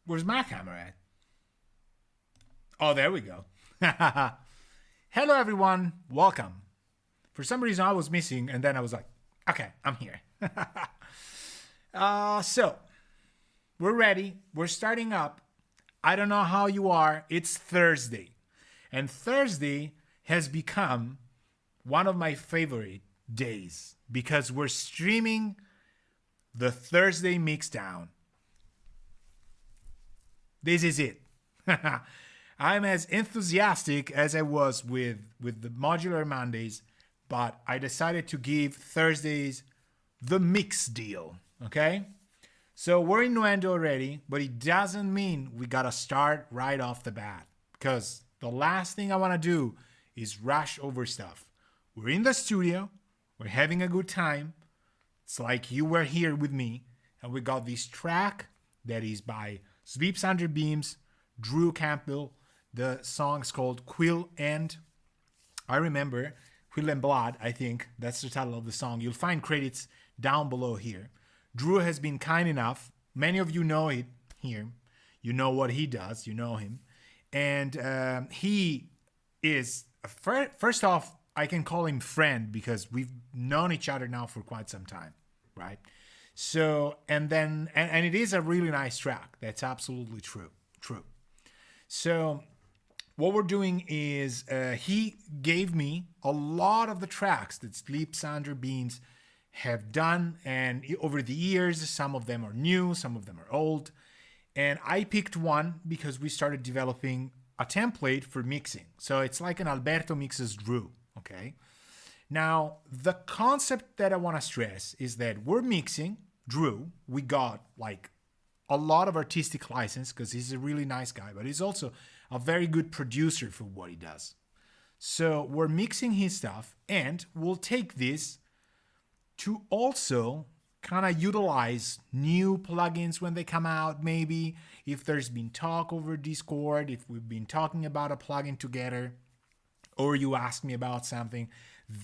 Where's my camera at? Oh, there we go. Hello, everyone. Welcome. For some reason, I was missing, and then I was like, okay, I'm here. So, we're ready. We're starting up. I don't know how you are. It's Thursday. And Thursday has become one of my favorite days because we're streaming the Thursday Mixdown. This is it. I'm as enthusiastic as I was with the modular Mondays, but I decided to give Thursdays the mix deal. Okay? So we're in Nuendo already, but it doesn't mean we gotta start right off the bat. Because the last thing I wanna do is rush over stuff. We're in the studio, we're having a good time. It's like you were here with me, and we got this track that is by Sleeps Under Beams, Drew Campbell. The song's called Quill and I remember Quill and Blood, I think that's the title of the song. You'll find credits down below here. Drew has been kind enough. Many of you know it here. You know what he does. You know him. And he is, first off, I can call him friend because we've known each other now for quite some time, right? So, and it is a really nice track. That's absolutely true. So, what we're doing is he gave me a lot of the tracks that Sleeps Under Beans have done, and over the years, some of them are new, some of them are old, and I picked one because we started developing a template for mixing. So it's like an Alberto mixes Drew, okay? Now, the concept that I want to stress is that we're mixing Drew. We got like a lot of artistic license because he's a really nice guy, but he's also a very good producer for what he does. So we're mixing his stuff, and we'll take this to also kind of utilize new plugins when they come out. Maybe if there's been talk over Discord, if we've been talking about a plugin together, or you ask me about something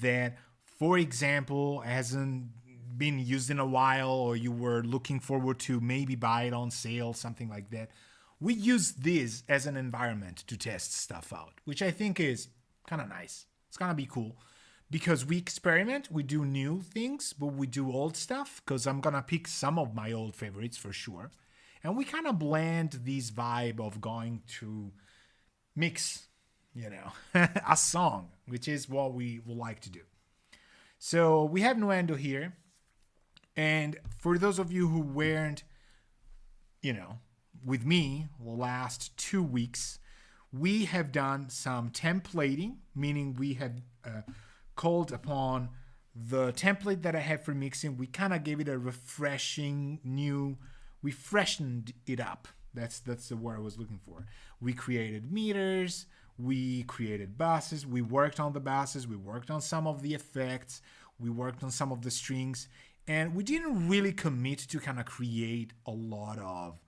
that, for example, hasn't been used in a while, or you were looking forward to maybe buy it on sale, something like that. We use this as an environment to test stuff out, which I think is kind of nice. It's going to be cool because we experiment, we do new things, but we do old stuff because I'm going to pick some of my old favorites for sure. And we kind of blend this vibe of going to mix, a song, which is what we would like to do. So we have Nuendo here. And for those of you who weren't, with me the last 2 weeks, we have done some templating, meaning we have called upon the template that I have for mixing. We kind of gave it a refreshing we freshened it up. That's the word I was looking for. We created meters, we created basses, we worked on the basses, we worked on some of the effects, we worked on some of the strings, and we didn't really commit to kind of create a lot of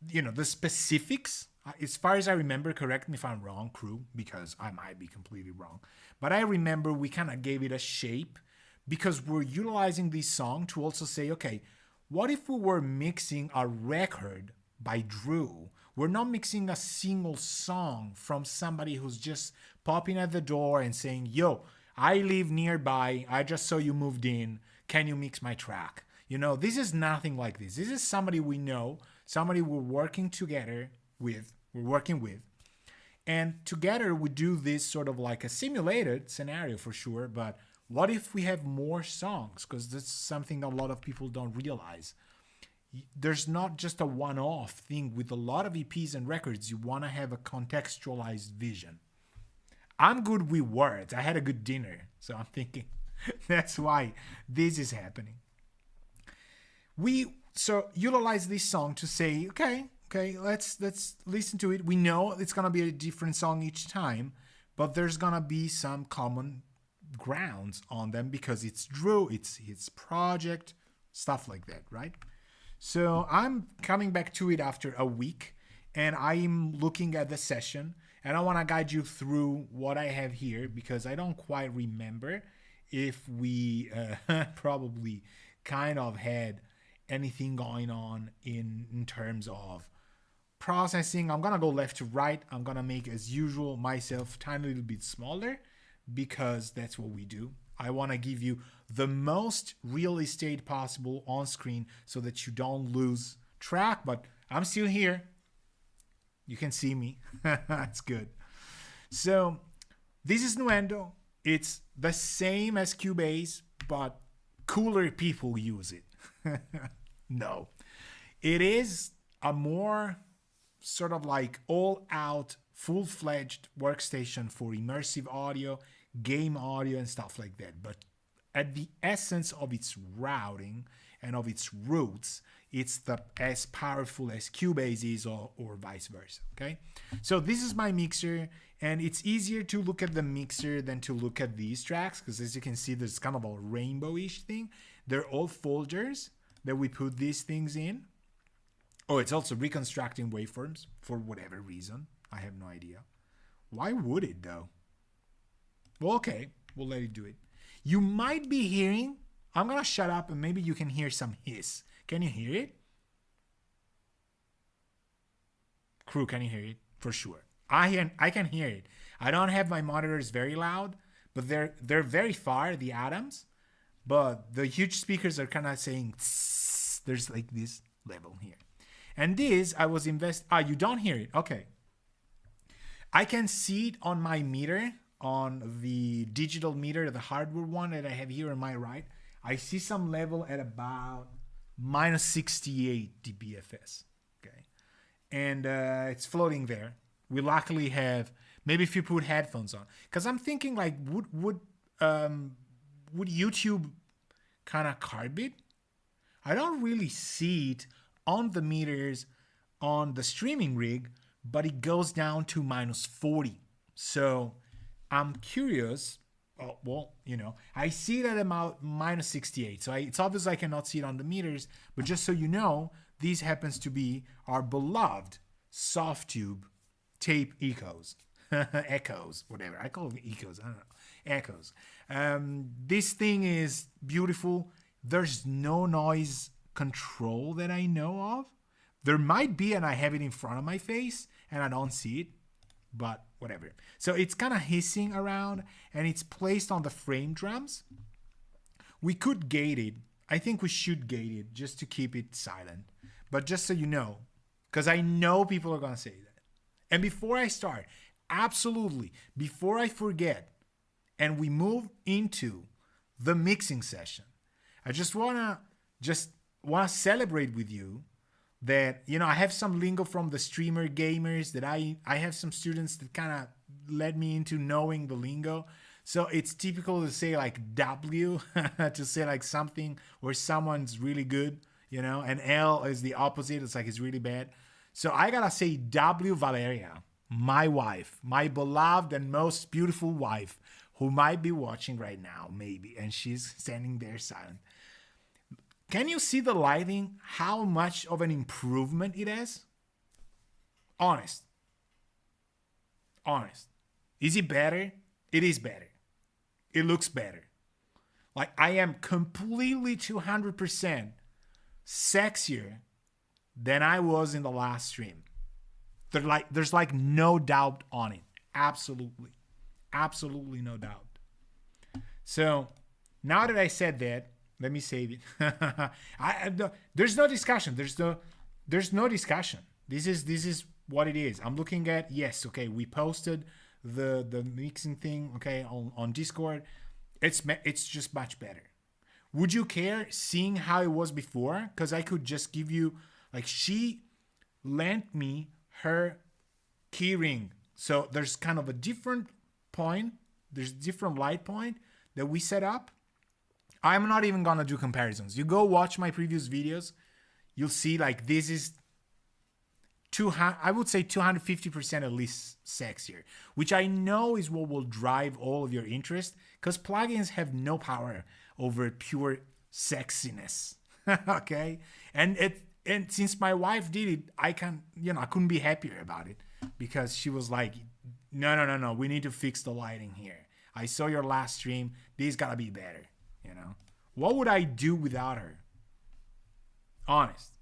the specifics. As far as I remember, correct me if I'm wrong, crew, because I might be completely wrong. But I remember we kind of gave it a shape because we're utilizing this song to also say, okay, what if we were mixing a record by Drew? We're not mixing a single song from somebody who's just popping at the door and saying, yo, I live nearby. I just saw you moved in. Can you mix my track? This is nothing like this. This is somebody we know, somebody we're working with. And together we do this sort of like a simulated scenario for sure. But what if we have more songs? Because that's something a lot of people don't realize. There's not just a one-off thing. With a lot of EPs and records, you want to have a contextualized vision. I'm good with words. I had a good dinner, so I'm thinking that's why this is happening. We utilize this song to say, okay, let's listen to it. We know it's gonna be a different song each time, but there's gonna be some common grounds on them because it's Drew, it's his project, stuff like that, right? So I'm coming back to it after a week, and I'm looking at the session, and I want to guide you through what I have here because I don't quite remember if we probably kind of had anything going on in terms of processing. I'm gonna go left to right. I'm gonna make, as usual, myself tiny little bit smaller because that's what we do. I want to give you the most real estate possible on screen so that you don't lose track, but I'm still here. You can see me. That's good. So this is Nuendo. It's the same as Cubase, but cooler people use it. No. It is a more sort of like all-out, full-fledged workstation for immersive audio, game audio, and stuff like that. But at the essence of its routing and of its roots, it's as powerful as Cubase is, or vice versa. Okay, so this is my mixer, and it's easier to look at the mixer than to look at these tracks because, as you can see, there's kind of a rainbowish thing. They're all folders that we put these things in. Oh, it's also reconstructing waveforms for whatever reason. I have no idea. Why would it though? Well, okay, we'll let it do it. You might be hearing, I'm gonna shut up and maybe you can hear some hiss. Can you hear it? Crew, can you hear it? For sure. I can hear it. I don't have my monitors very loud, but they're very far, the atoms. But the huge speakers are kind of saying, tss, there's like this level here. And this, I was you don't hear it. Okay. I can see it on my meter, on the digital meter, the hardware one that I have here on my right. I see some level at about minus 68 dBFS. Okay. And it's floating there. We luckily have, maybe if you put headphones on, because I'm thinking like, would YouTube kind of carb it? I don't really see it on the meters on the streaming rig, but it goes down to minus 40. So I'm curious. Oh, well, I see it at about minus 68. So it's obvious I cannot see it on the meters, but just so you know, these happens to be our beloved soft tube tape echoes. Echoes, whatever. I call them echoes. I don't know. Echoes. This thing is beautiful. There's no noise control that I know of. There might be, and I have it in front of my face and I don't see it, but whatever. So it's kind of hissing around and it's placed on the frame drums. We could gate it. I think we should gate it just to keep it silent. But just so you know, because I know people are going to say that. And before I start, absolutely, before I forget, and we move into the mixing session, I just want to celebrate with you that, I have some lingo from the streamer gamers, that I have some students that kind of led me into knowing the lingo. So it's typical to say like W, to say like something or someone's really good, and L is the opposite. It's like it's really bad. So I got to say W Valeria, my wife, my beloved and most beautiful wife, who might be watching right now, maybe, and she's standing there silent. Can you see the lighting? How much of an improvement it is? Honest. Is it better? It is better. It looks better. Like I am completely 200% sexier than I was in the last stream. There's like no doubt on it. Absolutely no doubt. So now that I said that, let me save it. There's no discussion. There's no discussion. This is what it is. I'm looking at, yes, okay, we posted the mixing thing, okay, on Discord. It's just much better. Would you care seeing how it was before? Because I could just give you, like, she lent me her key ring. So there's kind of a different point. There's a different light point that we set up. I'm not even going to do comparisons. You go watch my previous videos. You'll see like this is I would say 250% at least sexier, which I know is what will drive all of your interest because plugins have no power over pure sexiness. Okay. And since my wife did it, I couldn't be happier about it because she was like, no. We need to fix the lighting here. I saw your last stream. This gotta be better. What would I do without her? Honest.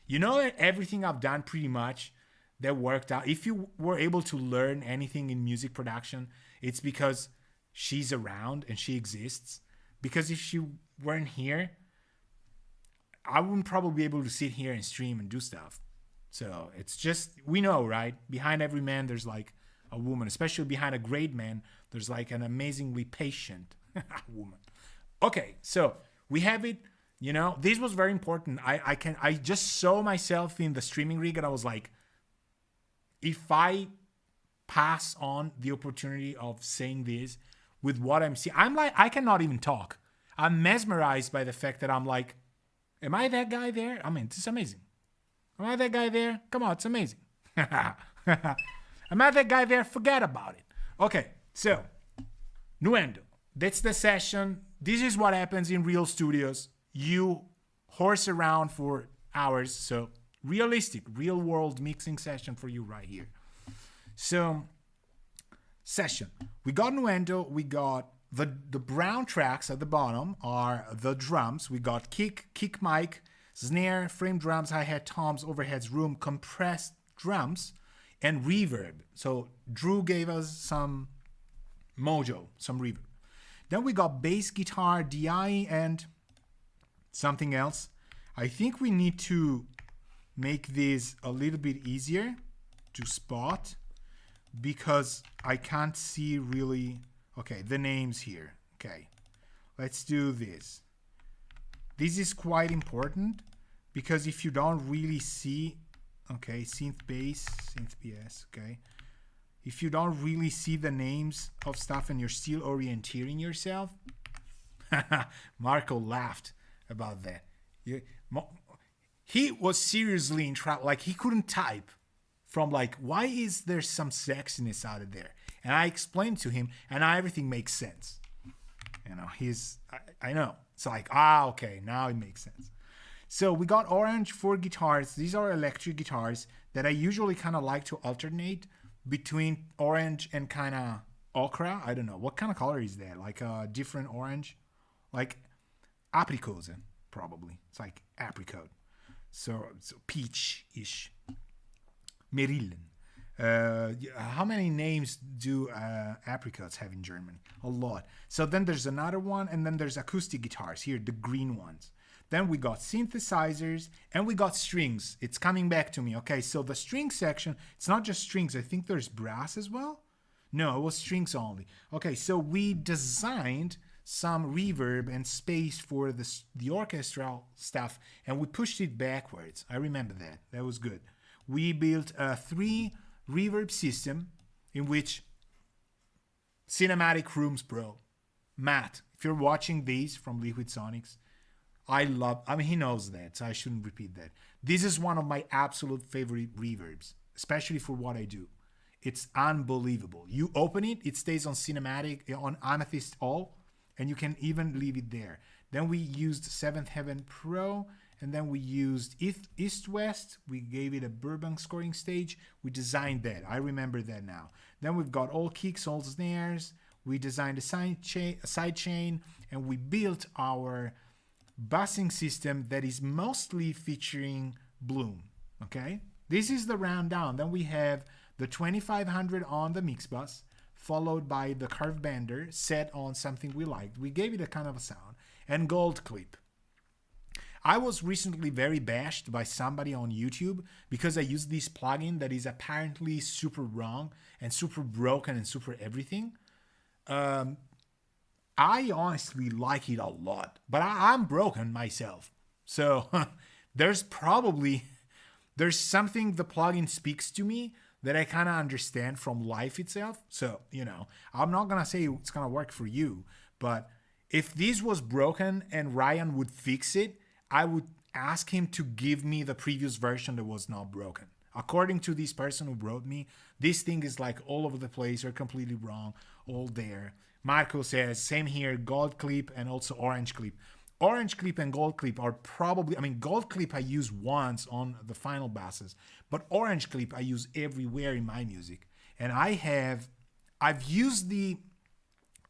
You know that everything I've done pretty much that worked out. If you were able to learn anything in music production, it's because she's around and she exists. Because if she weren't here, I wouldn't probably be able to sit here and stream and do stuff. So it's just, we know, right? Behind every man, there's like a woman. Especially behind a great man, there's like an amazingly patient woman. Okay, so we have it. You know, this was very important. I just saw myself in the streaming rig and I was like, if I pass on the opportunity of saying this with what I'm seeing, I'm like, I cannot even talk. I'm mesmerized by the fact that I'm like, am I that guy there? I mean, it's amazing. Am I that guy there? Come on, it's amazing. Am I that guy there? Forget about it. Okay, so, Nuendo. That's the session. This is what happens in real studios. You horse around for hours. So, realistic, real world mixing session for you right here. So, session. We got Nuendo. We got the brown tracks at the bottom are the drums. We got kick mic, snare, frame drums, hi-hat, toms, overheads, room, compressed drums, and reverb. So Drew gave us some mojo, some reverb. Then we got bass guitar, DI, and something else. I think we need to make this a little bit easier to spot because I can't see really. Okay, the names here. Okay, let's do this. This is quite important because if you don't really see, okay, synth bass, synth BS, okay. If you don't really see the names of stuff and you're still orienteering yourself, Marco laughed about that. He was seriously in trouble. Like he couldn't type from like, why is there some sexiness out of there? And I explained to him, and now everything makes sense. You know, I know. It's like, okay, now it makes sense. So we got orange for guitars. These are electric guitars that I usually kind of like to alternate between orange and kind of ochre. I don't know. What kind of color is that? Like a different orange? Like apricot, probably. It's like apricot. So peach-ish. Merillen. How many names do apricots have in German? A lot. So then there's another one, and then there's acoustic guitars here, the green ones. Then we got synthesizers, and we got strings. It's coming back to me. Okay, so the string section, it's not just strings. I think there's brass as well. No, it was strings only. Okay, so we designed some reverb and space for the orchestral stuff, and we pushed it backwards. I remember that. That was good. We built a 3 reverb system in which cinematic rooms, bro. Matt, if you're watching these from Liquid Sonics, he knows that, so I shouldn't repeat that. This is one of my absolute favorite reverbs, especially for what I do. It's unbelievable. You open it, it stays on cinematic, on Amethyst All, and you can even leave it there. Then we used Seventh Heaven Pro, and then we used East-West. We gave it a Burbank scoring stage. We designed that. I remember that now. Then we've got all kicks, all snares. We designed a side chain, and we built our busing system that is mostly featuring Bloom. Okay? This is the rundown. Then we have the 2500 on the mix bus, followed by the curve bender set on something we liked. We gave it a kind of a sound. And gold clip. I was recently very bashed by somebody on YouTube because I used this plugin that is apparently super wrong and super broken and super everything. I honestly like it a lot, but I'm broken myself. So there's something the plugin speaks to me that I kind of understand from life itself. So, I'm not going to say it's going to work for you, but if this was broken and Ryan would fix it, I would ask him to give me the previous version that was not broken. According to this person who wrote me, this thing is like all over the place or completely wrong, all there. Marco says, same here, gold clip and also orange clip. Orange clip and gold clip are probably, gold clip I use once on the final basses, but orange clip I use everywhere in my music. And I've used the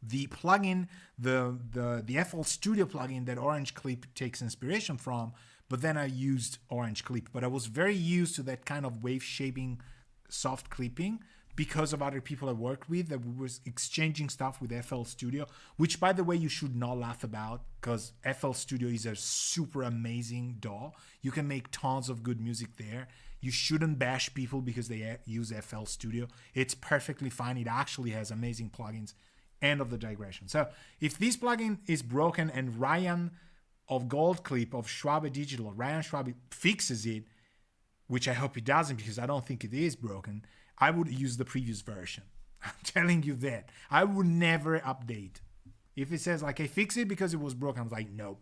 plugin, the FL Studio plugin that Orange Clip takes inspiration from, but then I used orange clip. But I was very used to that kind of wave shaping, soft clipping, because of other people I worked with, that we was exchanging stuff with FL Studio, which, by the way, you should not laugh about, because FL Studio is a super amazing DAW. You can make tons of good music there. You shouldn't bash people because they use FL Studio. It's perfectly fine. It actually has amazing plugins. End of the digression. So if this plugin is broken and Ryan of Gold Clip of Schwabe Digital, Ryan Schwabe, fixes it, which I hope it doesn't because I don't think it is broken, I would use the previous version. I'm telling you that. I would never update. If it says like I fix it because it was broken, I'm like, no.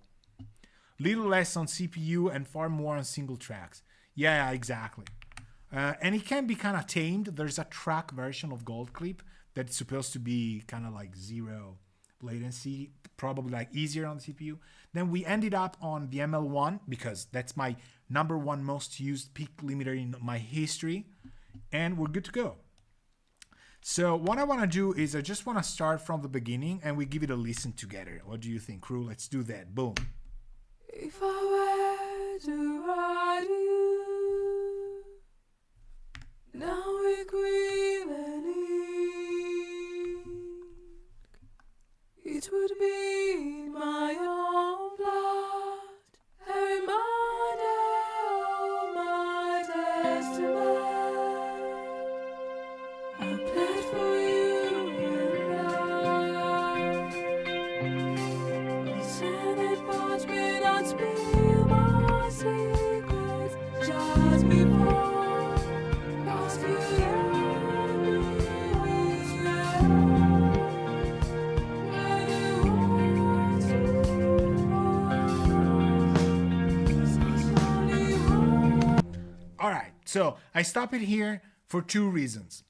Little less on CPU and far more on single tracks. Yeah, exactly. And it can be kind of tamed. There's a track version of Gold Clip that's supposed to be kind of like zero latency, probably like easier on the CPU. Then we ended up on the ML1 because that's my number one most used peak limiter in my history. And we're good to go. So what I want to do is I just want to start from the beginning and we give it a listen together. What do you think, crew? Let's do that. Boom. If I were to write you, now with cream and ink, it would be in my own blood, a reminder of my testament. I played for you and I sent it parchment on spill my secrets just before ask you All right, so I stop it here for two reasons.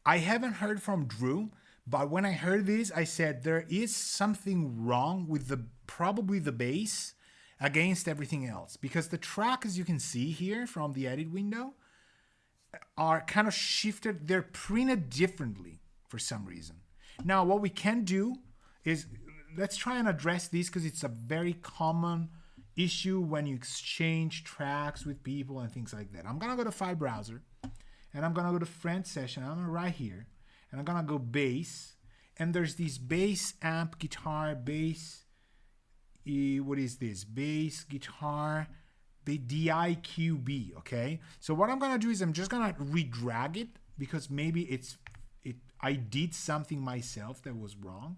I haven't heard from Drew, but when I heard this, I said there is something wrong with probably the bass against everything else, because the track, as you can see here from the edit window, are kind of shifted. They're printed differently for some reason. Now, what we can do is let's try and address this because it's a very common issue when you exchange tracks with people and things like that. I'm gonna go to File Browser and I'm gonna go to Friend Session. I'm gonna right here and I'm gonna go bass, and there's this bass amp guitar bass. What is this? Bass guitar DIQB. Okay. So what I'm gonna do is I'm just gonna redrag it because maybe I did something myself that was wrong.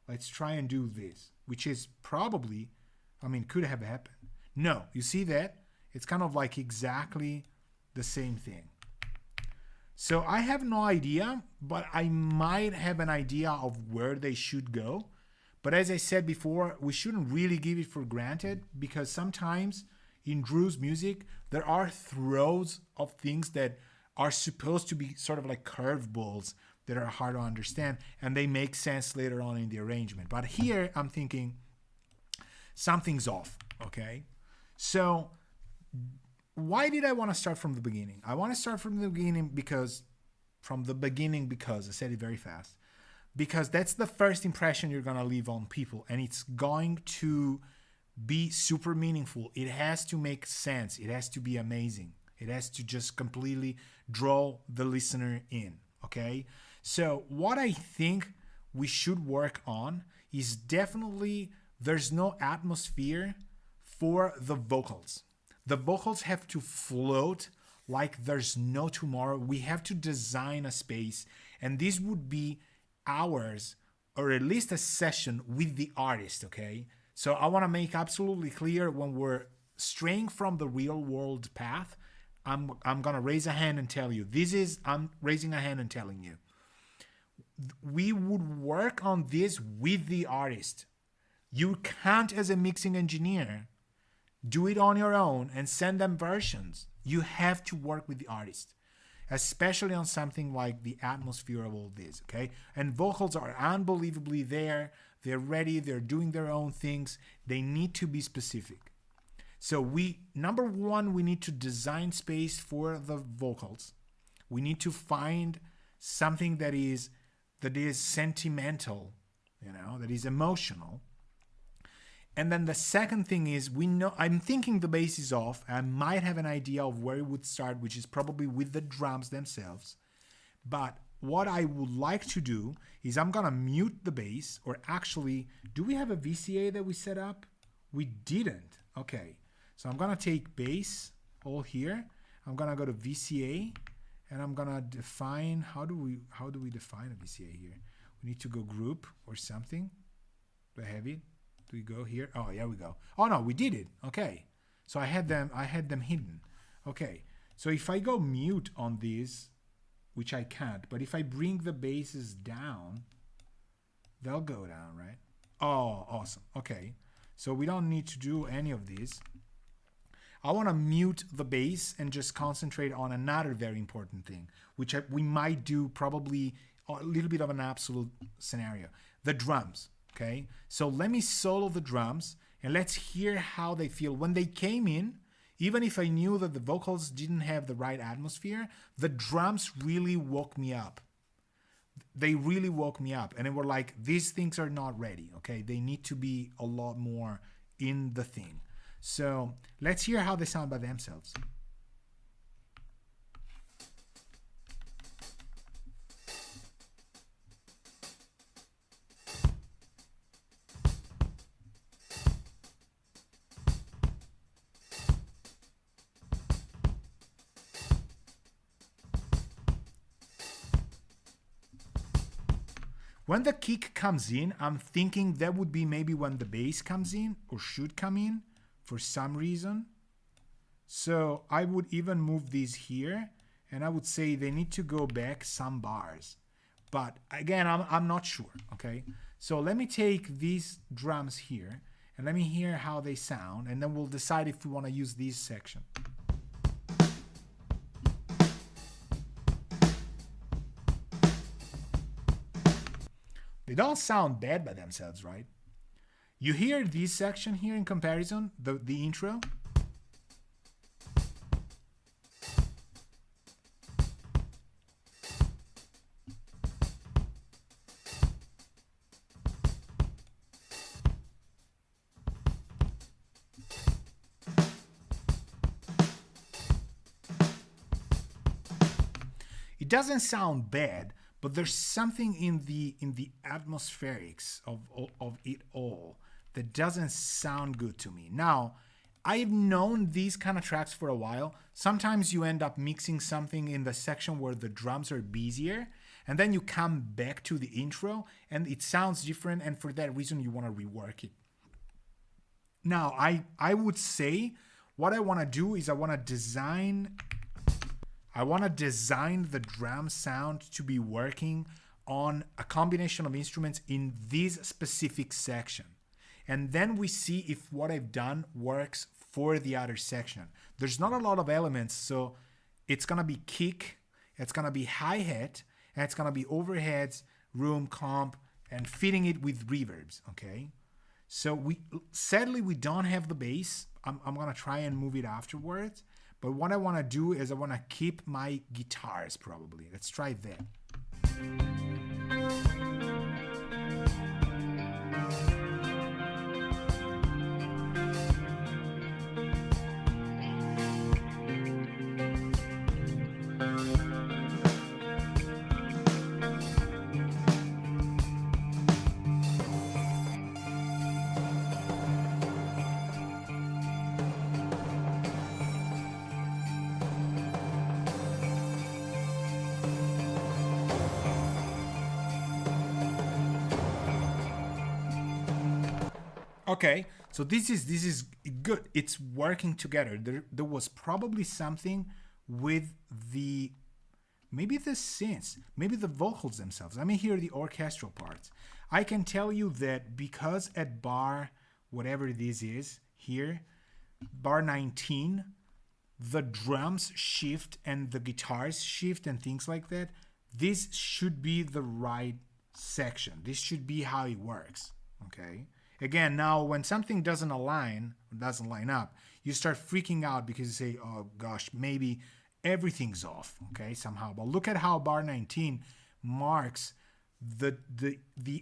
Let's try and do this, which is probably, could have happened. No, you see that? It's kind of like exactly the same thing. So I have no idea, but I might have an idea of where they should go. But as I said before, we shouldn't really give it for granted because sometimes in Drew's music, there are throws of things that are supposed to be sort of like curveballs that are hard to understand, and they make sense later on in the arrangement. But here I'm thinking something's off, okay? So why did I want to start from the beginning? I want to start from the beginning because I said it very fast, because that's the first impression you're going to leave on people, and it's going to be super meaningful. It has to make sense. It has to be amazing. It has to just completely draw the listener in, okay? So what I think we should work on is definitely there's no atmosphere for the vocals. The vocals have to float like there's no tomorrow. We have to design a space, and this would be hours or at least a session with the artist, okay? So I want to make absolutely clear when we're straying from the real world path, I'm going to raise a hand and tell you. I'm raising a hand and telling you. We would work on this with the artist. You can't, as a mixing engineer, do it on your own and send them versions. You have to work with the artist, especially on something like the atmosphere of all this, okay? And vocals are unbelievably there. They're ready. They're doing their own things. They need to be specific. So number one, we need to design space for the vocals. We need to find something that is sentimental, that is emotional. And then the second thing is, we know I'm thinking the bass is off. I might have an idea of where it would start, which is probably with the drums themselves. But what I would like to do is I'm gonna mute the bass, or actually, do we have a VCA that we set up? We didn't. Okay, so I'm gonna take bass all here. I'm gonna go to VCA, and I'm gonna define, how do we define a VCA here? We need to go group or something. Do I have it? Do we go here? Oh, yeah, we go. Oh no, we did it. Okay, so I had them hidden. Okay, so if I go mute on these, which I can't, but if I bring the basses down, they'll go down, right? Oh, awesome. Okay, so we don't need to do any of these. I want to mute the bass and just concentrate on another very important thing, which we might do probably a little bit of an absolute scenario. The drums, okay? So let me solo the drums and let's hear how they feel. When they came in, even if I knew that the vocals didn't have the right atmosphere, the drums really woke me up. They really woke me up. And they were like, these things are not ready, okay? They need to be a lot more in the thing. So let's hear how they sound by themselves. When the kick comes in, I'm thinking that would be maybe when the bass comes in, or should come in for some reason. So I would even move these here, and I would say they need to go back some bars. But again, I'm not sure, okay? So let me take these drums here, and let me hear how they sound, and then we'll decide if we want to use these section. They don't sound bad by themselves, right? You hear this section here in comparison, the intro. It doesn't sound bad, but there's something in the atmospherics of it all that doesn't sound good to me. Now, I've known these kind of tracks for a while. Sometimes you end up mixing something in the section where the drums are busier, and then you come back to the intro and it sounds different, and for that reason you want to rework it. Now, I would say what I want to do is I want to design the drum sound to be working on a combination of instruments in this specific section. And then we see if what I've done works for the other section. There's not a lot of elements, so it's gonna be kick, it's gonna be hi-hat, and it's gonna be overheads, room, comp, and fitting it with reverbs, okay? So sadly we don't have the bass. I'm gonna try and move it afterwards. But what I want to do is I want to keep my guitars probably. Let's try that. Okay, so this is good. It's working together. There was probably something with maybe the synths, maybe the vocals themselves. Let me hear the orchestral parts. I can tell you that because at bar, whatever this is here, bar 19, the drums shift and the guitars shift and things like that. This should be the right section. This should be how it works, okay? Again, now when something doesn't line up, you start freaking out because you say, oh gosh, maybe everything's off, okay, somehow. But look at how bar 19 marks the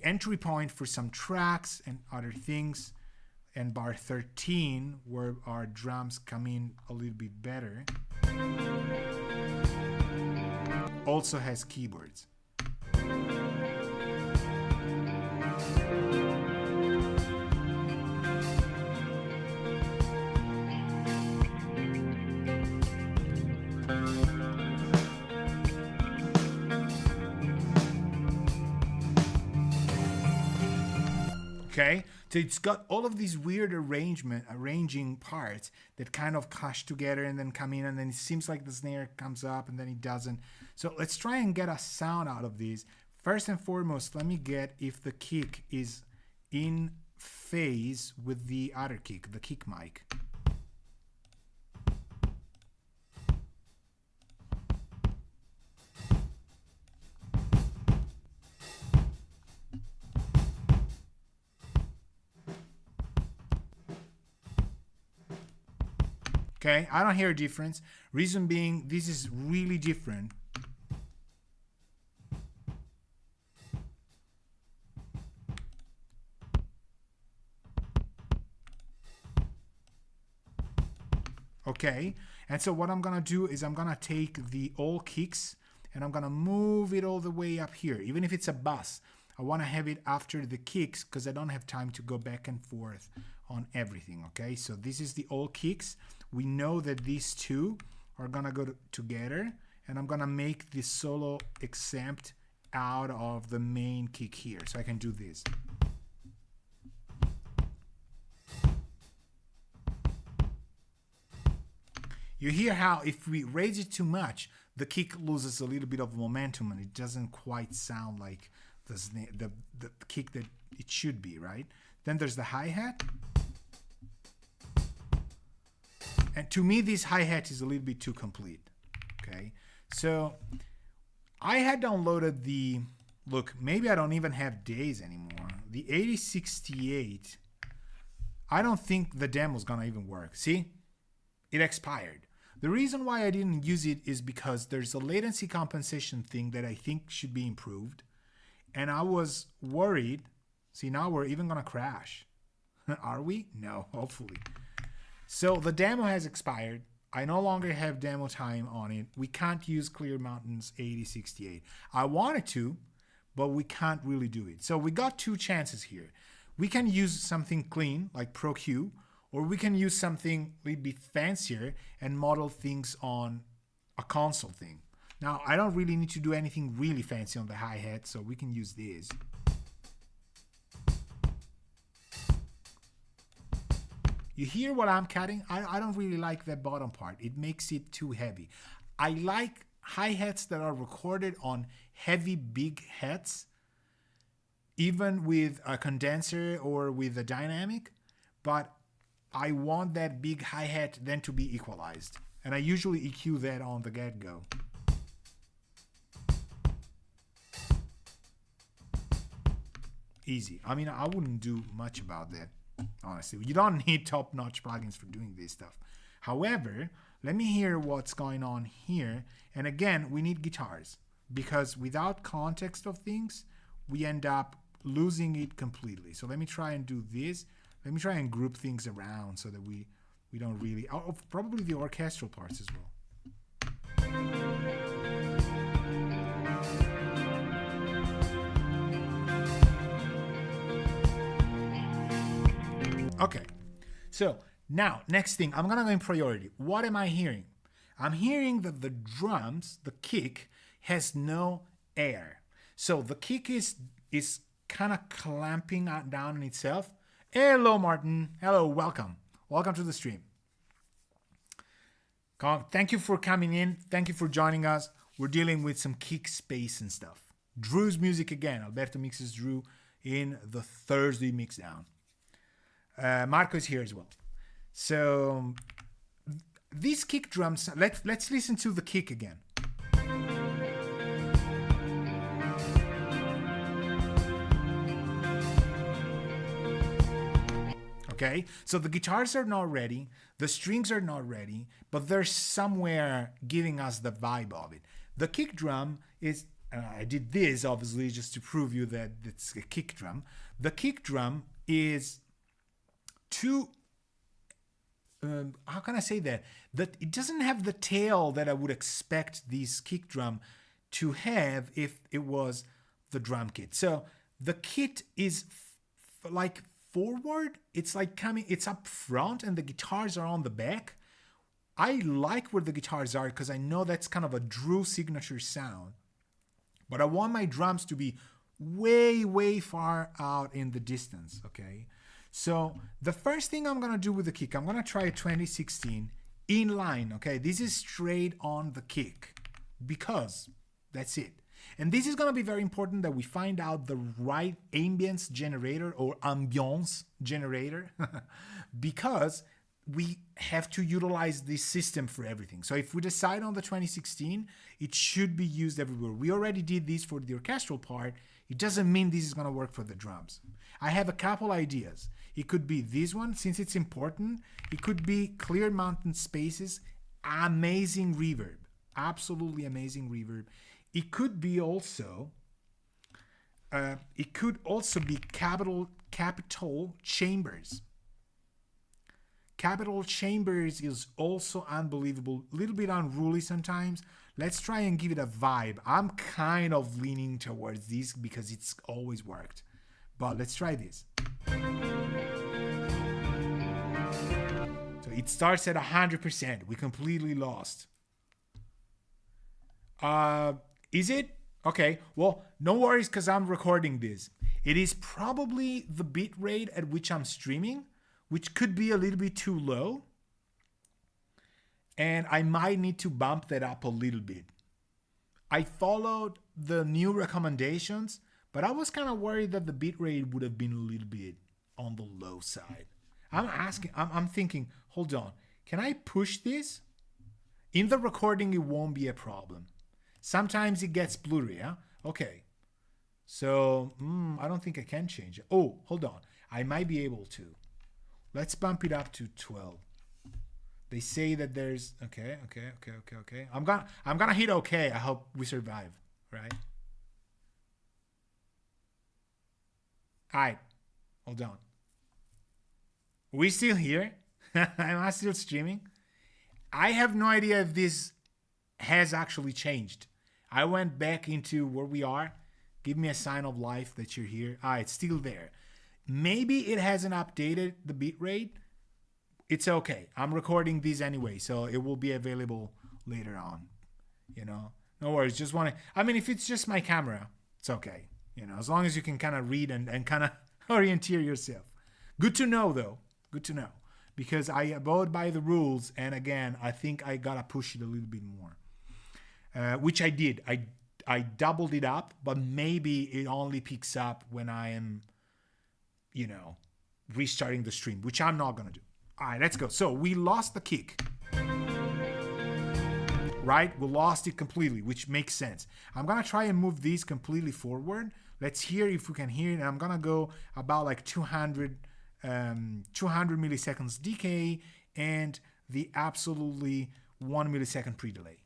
entry point for some tracks and other things. and bar 13, where our drums come in a little bit better, also has keyboards. Okay, so it's got all of these weird arranging parts that kind of clash together and then come in, and then it seems like the snare comes up and then it doesn't. So let's try and get a sound out of this. First and foremost, let me get if the kick is in phase with the other kick, the kick mic. Okay, I don't hear a difference. Reason being, this is really different. Okay, and so what I'm gonna do is I'm gonna take the all kicks and I'm gonna move it all the way up here. Even if it's a bus, I wanna have it after the kicks because I don't have time to go back and forth on everything. Okay, so this is the all kicks. We know that these two are gonna go together, and I'm gonna make this solo exempt out of the main kick here. So I can do this. You hear how if we raise it too much, the kick loses a little bit of momentum and it doesn't quite sound like the kick that it should be, right? Then there's the hi-hat. And to me, this hi-hat is a little bit too complete, okay? So I had downloaded the, look, maybe I don't even have days anymore. The 8068, I don't think the demo's gonna even work. See, it expired. The reason why I didn't use it is because there's a latency compensation thing that I think should be improved. And I was worried, see, now we're even gonna crash. Are we? No, hopefully. So the demo has expired. I no longer have demo time on it. We can't use Clear Mountain's 8068. I wanted to, but we can't really do it. So we got two chances here. We can use something clean like Pro Q, or we can use something a little bit fancier and model things on a console thing. Now, I don't really need to do anything really fancy on the hi-hat, so we can use this. You hear what I'm cutting? I don't really like that bottom part. It makes it too heavy. I like hi-hats that are recorded on heavy, big hats, even with a condenser or with a dynamic, but I want that big hi-hat then to be equalized. And I usually EQ that on the get-go. Easy. I mean, I wouldn't do much about that. Honestly, you don't need top-notch plugins for doing this stuff. However, let me hear what's going on here. And again, we need guitars because without context of things, we end up losing it completely. So let me try and do this. Let me try and group things around so that we don't really, oh, probably the orchestral parts as well. Okay, so now, next thing, I'm gonna go in priority. What am I hearing? I'm hearing that the drums, the kick, has no air. So the kick is kind of clamping down on itself. Hello, Martin. Hello, welcome. Welcome to the stream. Thank you for coming in. Thank you for joining us. We're dealing with some kick space and stuff. Drew's music again. Alberto mixes Drew in the Thursday Mixdown. Marco is here as well. So these kick drums, let's listen to the kick again. Okay, so the guitars are not ready, the strings are not ready, but they're somewhere giving us the vibe of it. The kick drum is, I did this obviously just to prove you that it's a kick drum. The kick drum is too how can I say that it doesn't have the tail that I would expect this kick drum to have if it was the drum kit. So the kit is like forward, it's like coming, it's up front, and the guitars are on the back. I like where the guitars are because I know that's kind of a Drew signature sound, but I want my drums to be way far out in the distance. Okay, so the first thing I'm gonna do with the kick, I'm gonna try a 2016 in line. Okay, this is straight on the kick because that's it. And this is going to be very important that we find out the right ambience generator or ambiance generator because we have to utilize this system for everything. So if we decide on the 2016, it should be used everywhere. We already did this for the orchestral part. It doesn't mean this is going to work for the drums. I have a couple ideas. It could be this one, since it's important. It could be clear mountain spaces, amazing reverb, absolutely amazing reverb. It could be also, be capital chambers. Capital chambers is also unbelievable, a little bit unruly sometimes. Let's try and give it a vibe. I'm kind of leaning towards this because it's always worked. But let's try this. So it starts at 100%. We completely lost. Is it? Okay, well, no worries because I'm recording this. It is probably the bit rate at which I'm streaming, which could be a little bit too low. And I might need to bump that up a little bit. I followed the new recommendations, but I was kind of worried that the bit rate would have been a little bit on the low side. I'm thinking, hold on, can I push this? In the recording, it won't be a problem. Sometimes it gets blurry, huh? Okay. So, I don't think I can change it. Oh, hold on. I might be able to. Let's bump it up to 12. They say that there's... Okay. I'm gonna hit okay. I hope we survive, right? All right. Hold on. We still here? Am I still streaming? I have no idea if this has actually changed. I went back into where we are. Give me a sign of life that you're here. It's still there. Maybe it hasn't updated the bitrate. It's okay. I'm recording these anyway, so it will be available later on. No worries. Just want to... I mean, if it's just my camera, it's okay. As long as you can kind of read and kind of orienteer yourself. Good to know, though. Good to know. Because I abode by the rules, and again, I think I gotta push it a little bit more. Which I did. I doubled it up, but maybe it only picks up when I am, restarting the stream, which I'm not going to do. All right, let's go. So we lost the kick. Right? We lost it completely, which makes sense. I'm going to try and move these completely forward. Let's hear if we can hear it. And I'm going to go about like 200 milliseconds decay and the absolutely 1 millisecond pre-delay.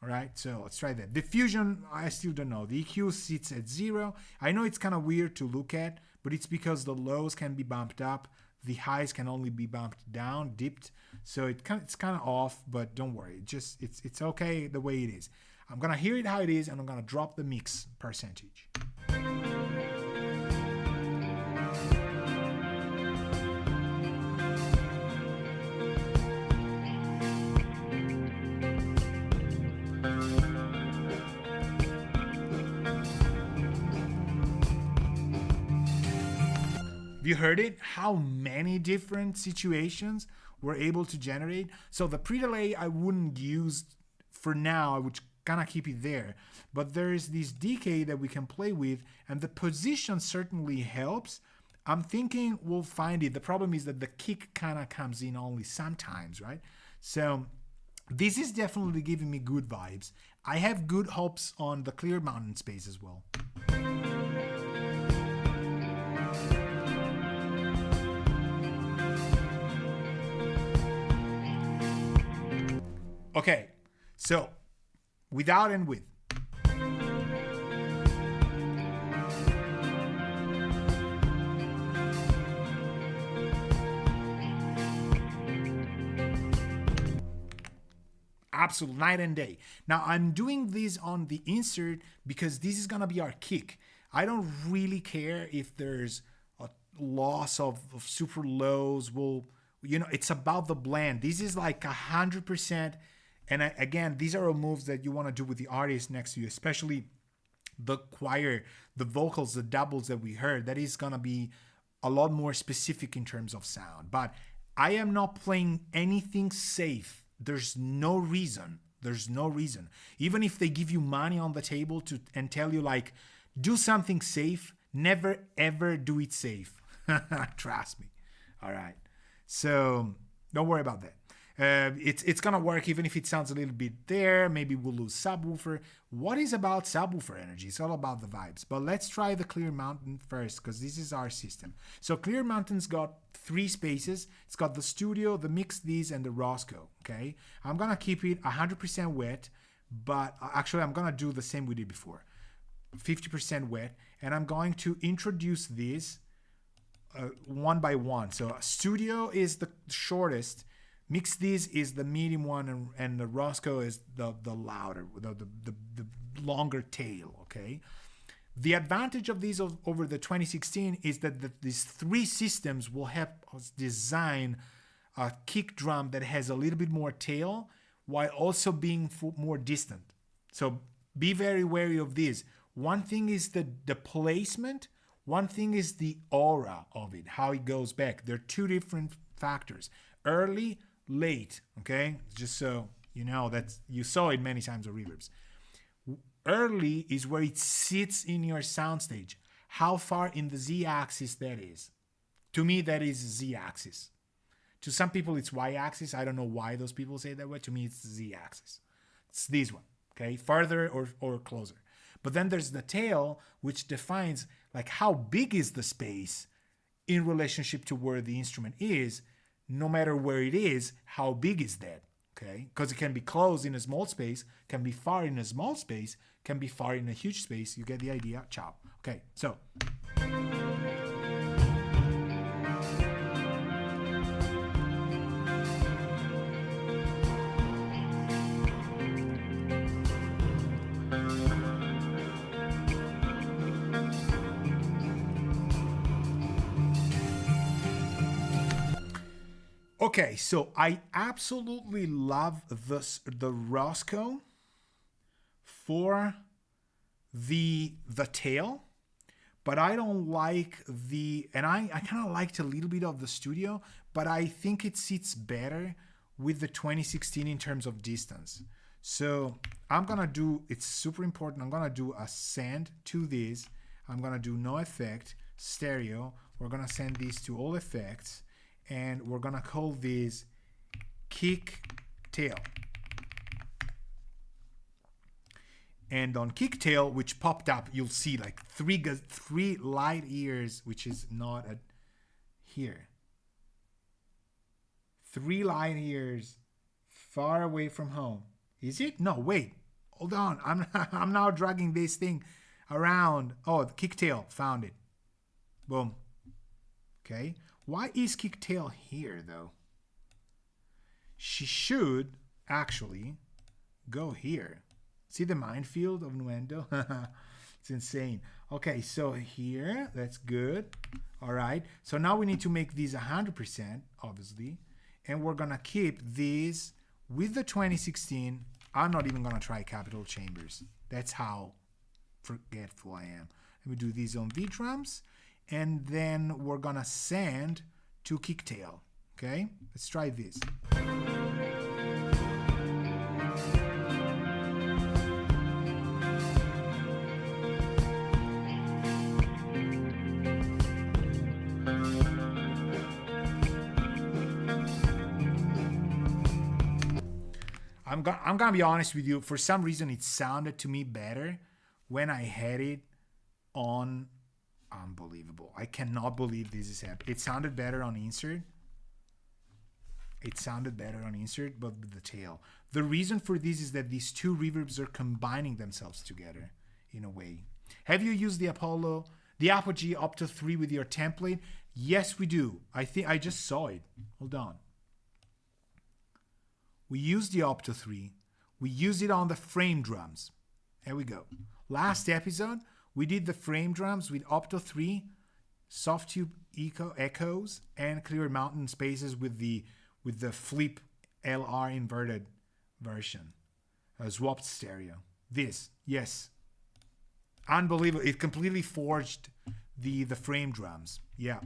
All right, so let's try that. Diffusion, I still don't know. The EQ sits at 0. I know it's kind of weird to look at, but it's because the lows can be bumped up. The highs can only be bumped down, dipped. So it's kind of off, but don't worry. It's okay the way it is. I'm going to hear it how it is, and I'm going to drop the mix percentage. You heard it? How many different situations we're able to generate. So the pre-delay I wouldn't use for now. I would kind of keep it there. But there's this decay that we can play with, and the position certainly helps. I'm thinking we'll find it. The problem is that the kick kind of comes in only sometimes, right? So this is definitely giving me good vibes. I have good hopes on the clear mountain space as well. Okay, so without and with. absolute night and day. Now I'm doing this on the insert because this is gonna be our kick. I don't really care if there's a loss of super lows. It's about the blend. This is like 100%. And again, these are all moves that you want to do with the artist next to you, especially the choir, the vocals, the doubles that we heard. That is gonna be a lot more specific in terms of sound. But I am not playing anything safe. There's no reason. Even if they give you money on the table and tell you like, do something safe, never ever do it safe. Trust me. All right. So don't worry about that. It's gonna work even if it sounds a little bit there. Maybe we'll lose subwoofer. What is about subwoofer energy? It's all about the vibes. But let's try the Clear Mountain first because this is our system. So Clear Mountain's got 3 spaces. It's got the studio, the mix these, and the Roscoe. Okay, I'm gonna keep it 100% wet, but actually I'm gonna do the same we did before, 50% wet, and I'm going to introduce these one by one. So studio is the shortest. Mix these is the medium one, and the Roscoe is the louder, the longer tail, okay? The advantage of these over the 2016 is that these 3 systems will help us design a kick drum that has a little bit more tail while also being more distant. So be very wary of this. One thing is the placement, one thing is the aura of it, how it goes back. They're 2 different factors. Early, late, okay? Just so you know that you saw it many times on reverbs. Early is where it sits in your soundstage. How far in the Z-axis that is. To me, that is Z-axis. To some people, it's Y-axis. I don't know why those people say it that way. To me, it's Z-axis. It's this one, okay? Farther or closer. But then there's the tail, which defines like how big is the space in relationship to where the instrument is. No matter where it is, how big is that? Okay, because it can be close in a small space, can be far in a small space, can be far in a huge space. You get the idea? Ciao. Okay, so. Okay, so I absolutely love the Roscoe for the tail, but I don't like and I kind of liked a little bit of the studio, but I think it sits better with the 2016 in terms of distance. So I'm gonna do, it's super important, I'm gonna do a send to this. I'm gonna do no effect, stereo. We're gonna send these to all effects. And we're gonna call this kick tail. And on kick tail, which popped up, you'll see like 3 light years, which is not here. 3 light years far away from home. Is it? No, wait. Hold on. I'm now dragging this thing around. Oh, the kick tail, found it. Boom. Okay. Why is kick tail here though? She should actually go here. See the minefield of Nuendo? It's insane. Okay, so here, that's good. All right, so now we need to make these 100%, obviously. And we're gonna keep these with the 2016. I'm not even gonna try capital chambers. That's how forgetful I am. Let me do these on V drums. And then we're gonna send to kick tail. Okay, let's try this. I'm gonna be honest with you. For some reason, it sounded to me better when I had it on. Unbelievable. I cannot believe this is happening. It sounded better on insert. But with the tail. The reason for this is that these 2 reverbs are combining themselves together in a way. Have you used the Apogee Opto 3 with your template? Yes, we do. I think I just saw it. Hold on. We use the Opto 3. We use it on the frame drums. Here we go. Last episode, we did the frame drums with Opto 3, soft tube echoes, and clear mountain spaces with the flip LR inverted version. Swapped stereo. This, yes. Unbelievable. It completely forged the frame drums. Yeah.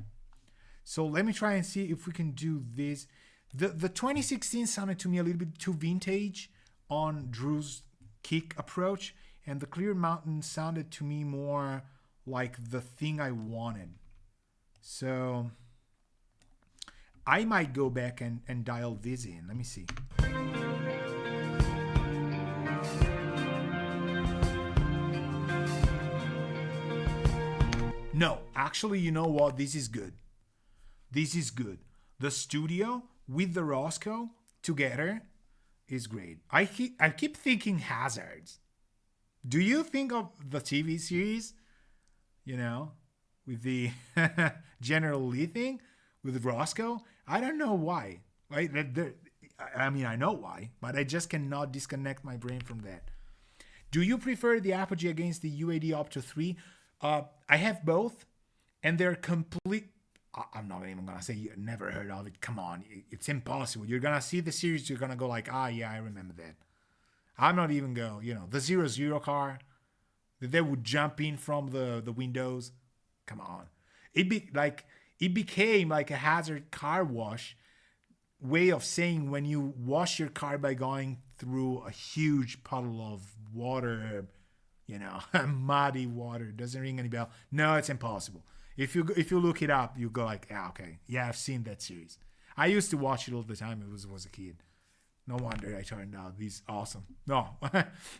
So let me try and see if we can do this. The 2016 sounded to me a little bit too vintage on Drew's kick approach, and the Clear Mountain sounded to me more like the thing I wanted. So I might go back and dial this in. Let me see. No, actually, you know what? This is good. This is good. The studio with the Roscoe together is great. I keep thinking Hazards. Do you think of the TV series, you know, with the General Lee thing with Roscoe? I don't know why. Right? I mean, I know why, but I just cannot disconnect my brain from that. Do you prefer the Apogee against the UAD Opto 3? I have both, and they're complete. I'm not even gonna say you never heard of it. Come on, it's impossible. You're gonna see the series, you're gonna go like, yeah, I remember that. I'm not even go, the 00 car that they would jump in from the windows. Come on, it became like a Hazard car wash way of saying when you wash your car by going through a huge puddle of water. Muddy water. Doesn't ring any bell. No, it's impossible. If you look it up, you go like, okay, yeah, I've seen that series. I used to watch it all the time. I was a kid. No wonder I turned out these awesome. No,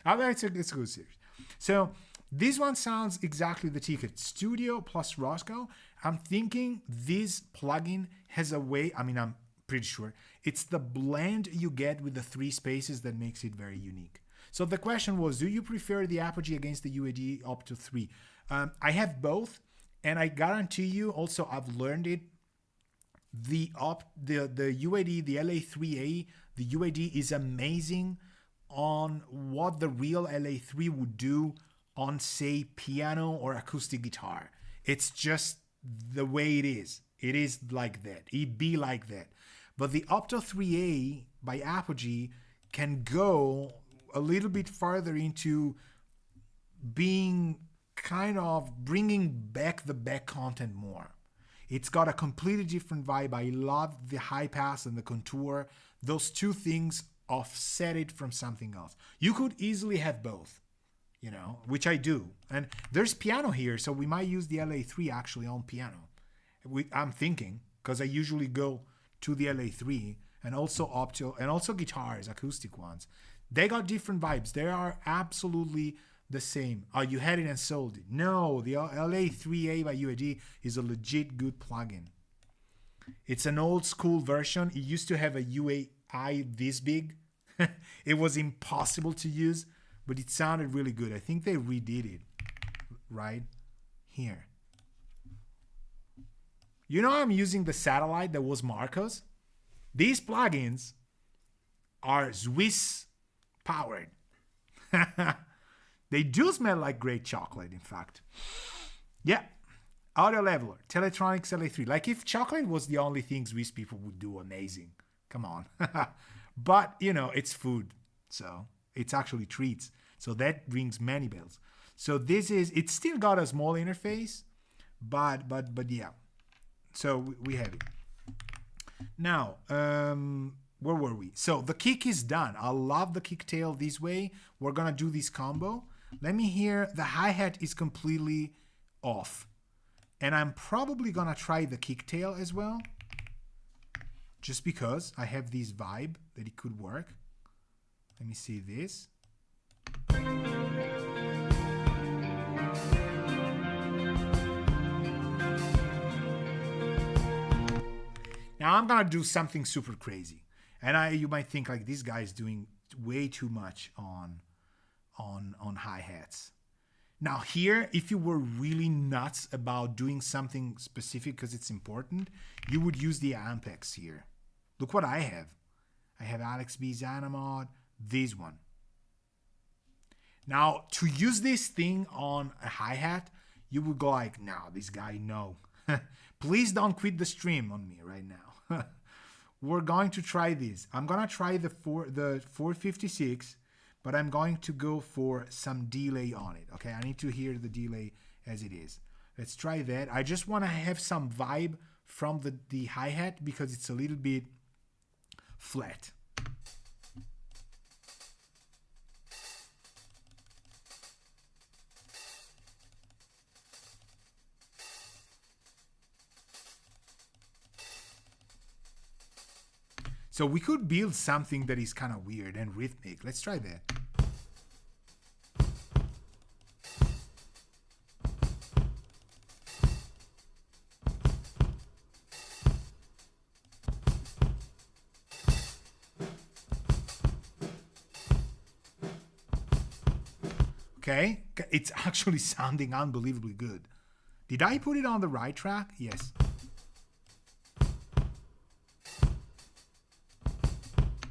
it's a good series. So this one sounds exactly the ticket. Studio plus Roscoe. I'm thinking this plugin has a way. I mean, I'm pretty sure it's the blend you get with the 3 spaces that makes it very unique. So the question was, do you prefer the Apogee against the UAD Opto 3? I have both, and I guarantee you, also I've learned it, the UAD, the LA3A, the UAD is amazing on what the real LA3 would do on, say, piano or acoustic guitar. It's just the way it is. It is like that. It be like that. But the Opto 3A by Apogee can go a little bit farther into being kind of bringing back the back content more. It's got a completely different vibe. I love the high pass and the contour. Those two things offset it from something else. You could easily have both, which I do. And there's piano here, so we might use the LA3 actually on piano. I'm thinking, because I usually go to the LA3 and also Opto and also guitars, acoustic ones. They got different vibes. They are absolutely the same. Oh, you had it and sold it. No, the LA3A by UAD is a legit good plugin. It's an old school version. It used to have a UAI this big. It was impossible to use, but it sounded really good. I think they redid it right here. I'm using the satellite that was Marcos. These plugins are Swiss powered. They do smell like great chocolate, in fact. Yeah. Audio leveler, Teletronics LA3. Like if chocolate was the only thing Swiss people would do amazing. Come on. But, it's food. So it's actually treats. So that rings many bells. So it's still got a small interface, but yeah. So we have it. Now, where were we? So the kick is done. I love the kick tail this way. We're going to do this combo. Let me hear. The hi-hat is completely off. And I'm probably going to try the kick tail as well. Just because I have this vibe that it could work. Let me see this. Now I'm going to do something super crazy. And you might think like this guy is doing way too much on hi-hats. Now here, if you were really nuts about doing something specific because it's important, you would use the Ampex here. Look what I have. I have Alex B's Anamod, this one. Now, to use this thing on a hi-hat, you would go like, no, this guy, no. Please don't quit the stream on me right now. We're going to try this. I'm going to try the 456, but I'm going to go for some delay on it. Okay, I need to hear the delay as it is. Let's try that. I just want to have some vibe from the hi-hat because it's a little bit flat. So we could build something that is kind of weird and rhythmic. Let's try that. Okay, it's actually sounding unbelievably good. Did I put it on the right track? Yes.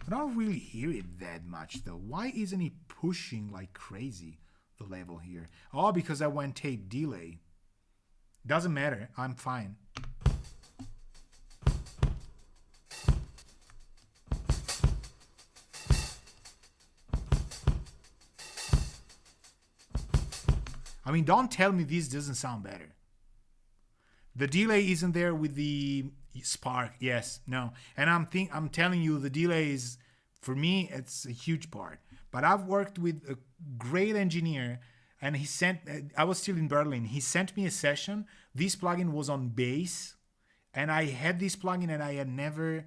I don't really hear it that much though. Why isn't it pushing like crazy, the level here? Oh, because I went tape delay. Doesn't matter, I'm fine. I mean, don't tell me this doesn't sound better. The delay isn't there with the spark. Yes, no. And I'm telling you, the delay is, for me, it's a huge part. But I've worked with a great engineer, and I was still in Berlin. He sent me a session. This plugin was on bass, and I had this plugin, and I had never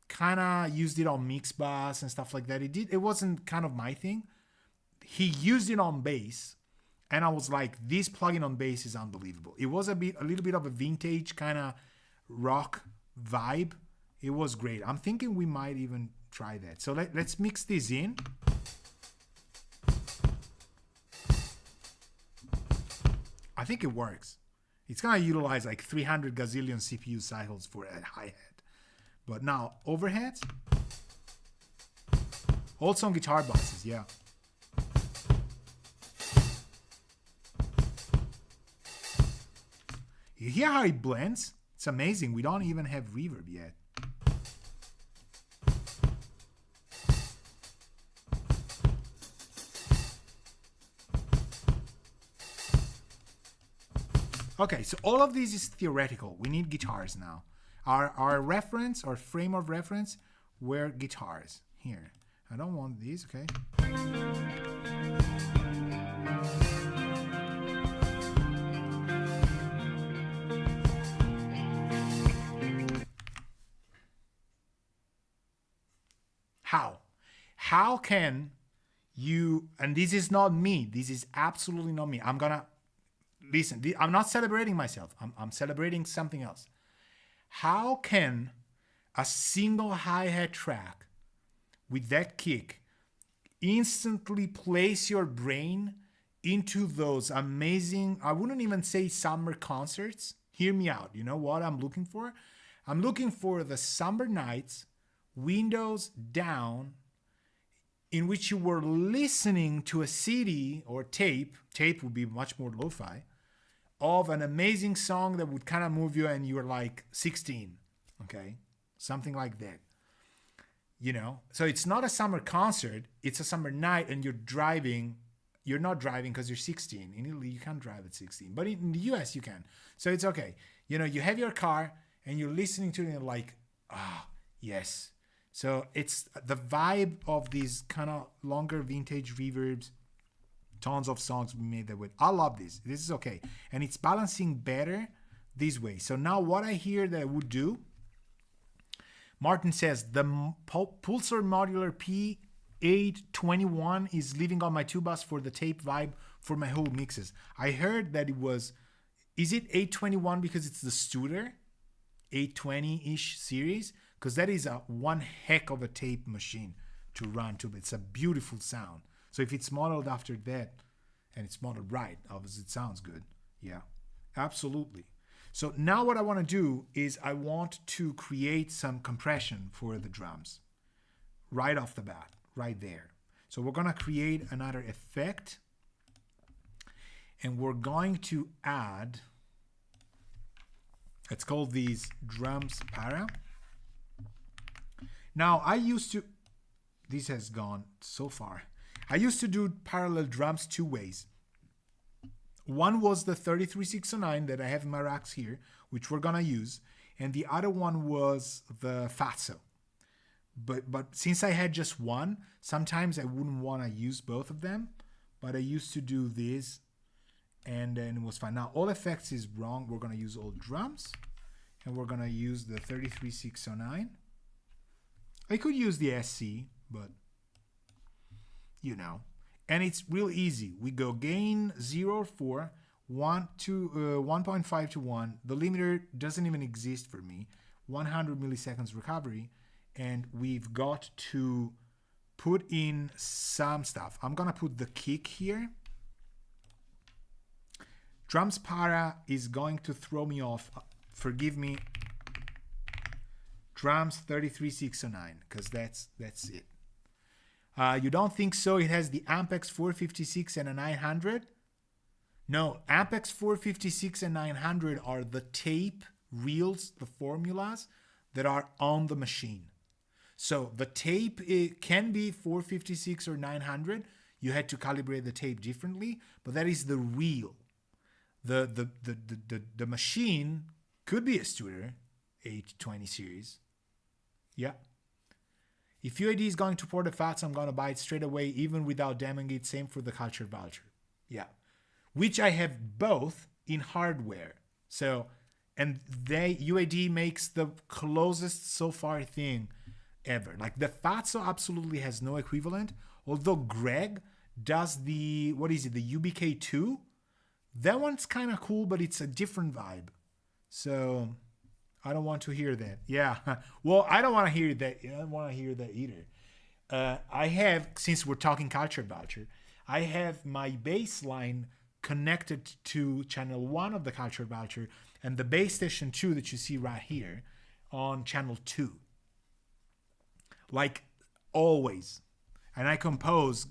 kind of used it on mix bus and stuff like that. It wasn't kind of my thing. He used it on bass. And I was like, this plugin on bass is unbelievable. It was a little bit of a vintage kind of rock vibe. It was great. I'm thinking we might even try that. So let's mix this in. I think it works. It's going to utilize like 300 gazillion CPU cycles for a hi-hat. But now, overheads. Also on guitar bosses, yeah. You hear how it blends? It's amazing. We don't even have reverb yet. Okay, so all of this is theoretical. We need guitars now. Our reference, our frame of reference, were guitars. Here. I don't want these, okay? How can you, and this is not me, this is absolutely not me. I'm gonna, listen, I'm not celebrating myself. I'm celebrating something else. How can a single hi-hat track with that kick instantly place your brain into those amazing, I wouldn't even say summer concerts. Hear me out. You know what I'm looking for? I'm looking for the summer nights, windows down, in which you were listening to a CD or tape would be much more lo-fi, of an amazing song that would kind of move you and you were like 16, okay? Something like that. You know? So it's not a summer concert, it's a summer night and you're driving. You're not driving because you're 16. In Italy, you can't drive at 16. But in the US, you can. So it's okay. You know, you have your car and you're listening to it and you're like, yes. So it's the vibe of these kind of longer vintage reverbs, tons of songs we made that with. I love this. This is okay. And it's balancing better this way. So now what I hear that I would do, Martin says, the Pulsar Modular P821 is living on my 2-bus for the tape vibe for my whole mixes. I heard that it was, is it 821 because it's the Studer 820-ish series? Because that is one heck of a tape machine to run to. It's a beautiful sound. So if it's modeled after that, and it's modeled right, obviously it sounds good. Yeah, absolutely. So now what I want to do is I want to create some compression for the drums right off the bat, right there. So we're going to create another effect And we're going to add, let's call these drums para. Now I used to, this has gone so far. I used to do parallel drums two ways. One was the 33609 that I have in my racks here, which we're gonna use, and the other one was the Fatso. But since I had just one, sometimes I wouldn't want to use both of them, but I used to do this, and then it was fine. Now all effects is wrong. We're gonna use all drums, and we're gonna use the 33609. I could use the SC, but you know. And it's real easy. We go gain 0 or 4, 1.5 to 1. The limiter doesn't even exist for me. 100 milliseconds recovery. And we've got to put in some stuff. I'm going to put the kick here. Drums para is going to throw me off. Forgive me. Drums 33609, because that's it. You don't think so? It has the Ampex 456 and a 900? No, Ampex 456 and 900 are the tape reels, the formulas that are on the machine. So the tape, it can be 456 or 900. You had to calibrate the tape differently, but that is the reel. The machine could be a Studer 820 series. Yeah. If UAD is going to port the FATs, I'm going to buy it straight away, even without damming it. Same for the Culture Vulture. Yeah. Which I have both in hardware. So, and UAD makes the closest so far thing ever. Like the Fatso absolutely has no equivalent. Although Greg does the, what is it, the UBK2? That one's kind of cool, but it's a different vibe. So I don't want to hear that. Yeah. Well, I don't want to hear that. I don't want to hear that either. I have, since we're talking Culture Vulture, I have my bass line connected to channel 1 of the Culture Vulture and the bass station 2 that you see right here on channel 2. Like always. And I compose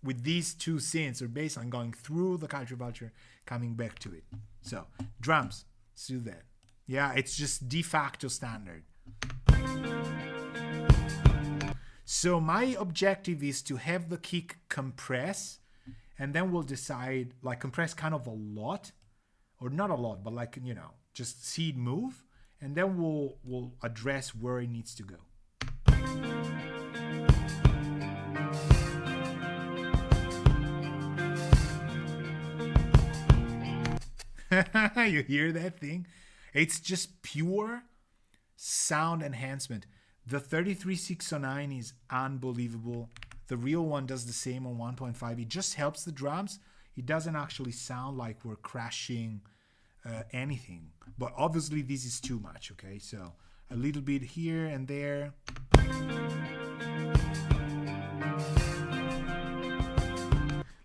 with these two synths or bass line going through the Culture Vulture, coming back to it. So, drums, let's do that. Yeah, it's just de facto standard. So my objective is to have the kick compress, and then we'll decide, like compress kind of a lot, or not a lot, but like, you know, just see it move, and then we'll address where it needs to go. You hear that thing? It's just pure sound enhancement. The 33609 is unbelievable. The real one does the same on 1.5. It just helps the drums. It doesn't actually sound like we're crashing anything. But obviously this is too much, okay? So a little bit here and there.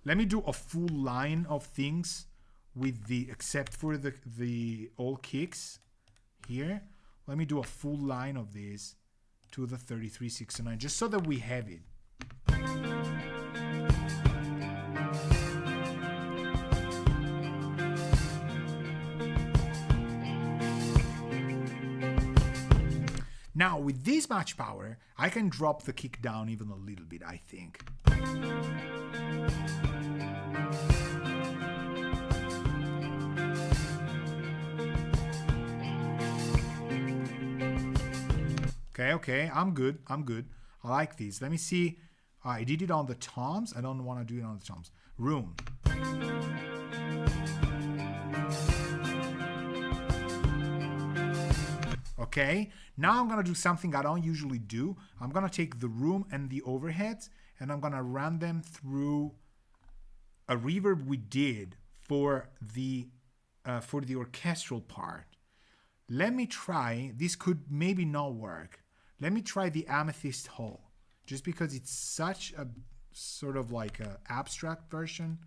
Let me do a full line of things with the, except for the all kicks here. Let me do a full line of this to the 33609, just so that we have it. Now with this much power, I can drop the kick down even a little bit, I think. Okay, I'm good. I like these. Let me see. I did it on the toms. I don't want to do it on the toms. Room. Okay, now I'm going to do something I don't usually do. I'm going to take the room and the overheads, and I'm going to run them through a reverb we did for the orchestral part. Let me try, this could maybe not work. Let me try the Amethyst Hall, just because it's such a sort of like a abstract version.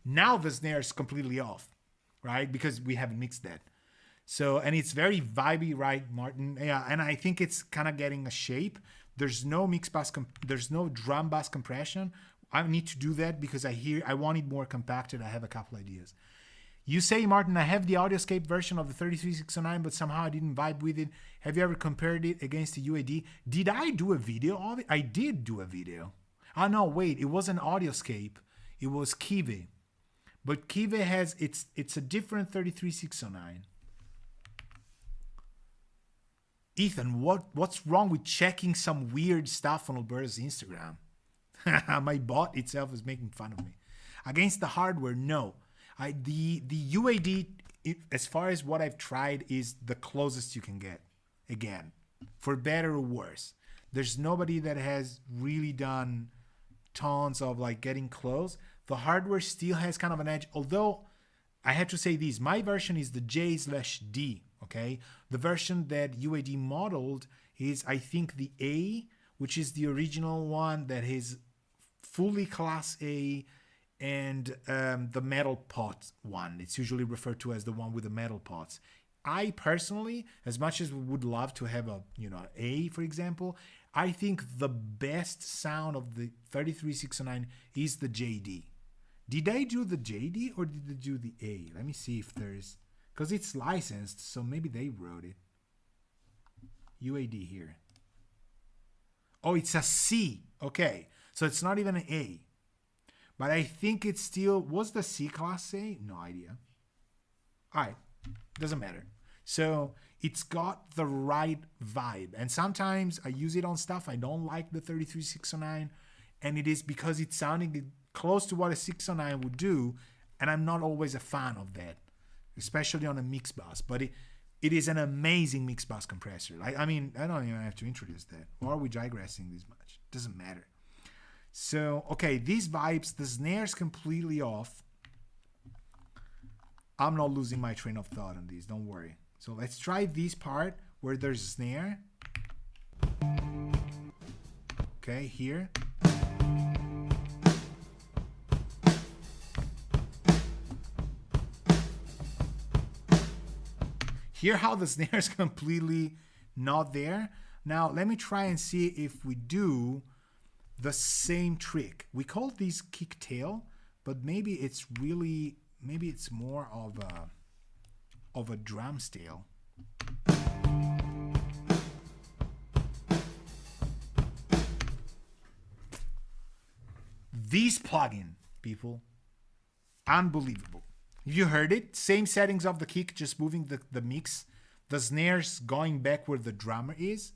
Now the snare is completely off, right? Because we haven't mixed that. So, and it's very vibey, right, Martin? Yeah, and I think it's kind of getting a shape. There's no mix bass, there's no drum bass compression. I need to do that because I want it more compacted. I have a couple ideas. You say, Martin, I have the Audioscape version of the 33609, but somehow I didn't vibe with it. Have you ever compared it against the UAD? Did I do a video of it? I did do a video. Oh, no, wait. It wasn't Audioscape. It was Kive. But Kive has, it's a different 33609. Ethan, what's wrong with checking some weird stuff on Alberto's Instagram? My bot itself is making fun of me. Against the hardware, no. The UAD, as far as what I've tried, is the closest you can get. Again, for better or worse. There's nobody that has really done tons of like getting close. The hardware still has kind of an edge. Although I had to say this, my version is the J/D. Okay, the version that UAD modeled is, I think, the A, which is the original one that is fully Class A. And the metal pot one. It's usually referred to as the one with the metal pots. I personally, as much as we would love to have a, A, for example, I think the best sound of the 33609 is the JD. Did I do the JD or did I do the A? Let me see if there's, because it's licensed, so maybe they wrote it. UAD here. Oh, it's a C. Okay, so it's not even an A. But I think it's still, was the C Class A? No idea. All right, doesn't matter. So it's got the right vibe. And sometimes I use it on stuff I don't like the 33609. And it is because it's sounding close to what a 609 would do. And I'm not always a fan of that, especially on a mix bus. But it is an amazing mix bus compressor. I mean, I don't even have to introduce that. Why are we digressing this much? Doesn't matter. So, okay, these vibes, the snare's completely off. I'm not losing my train of thought on these, don't worry. So let's try this part where there's a snare. Okay, here. Hear how the snare's completely not there? Now, let me try and see if we do the same trick. We call these kick tail, but maybe it's more of a drum tail. This plugin, people, unbelievable. You heard it, same settings of the kick, just moving the mix. The snares going back where the drummer is.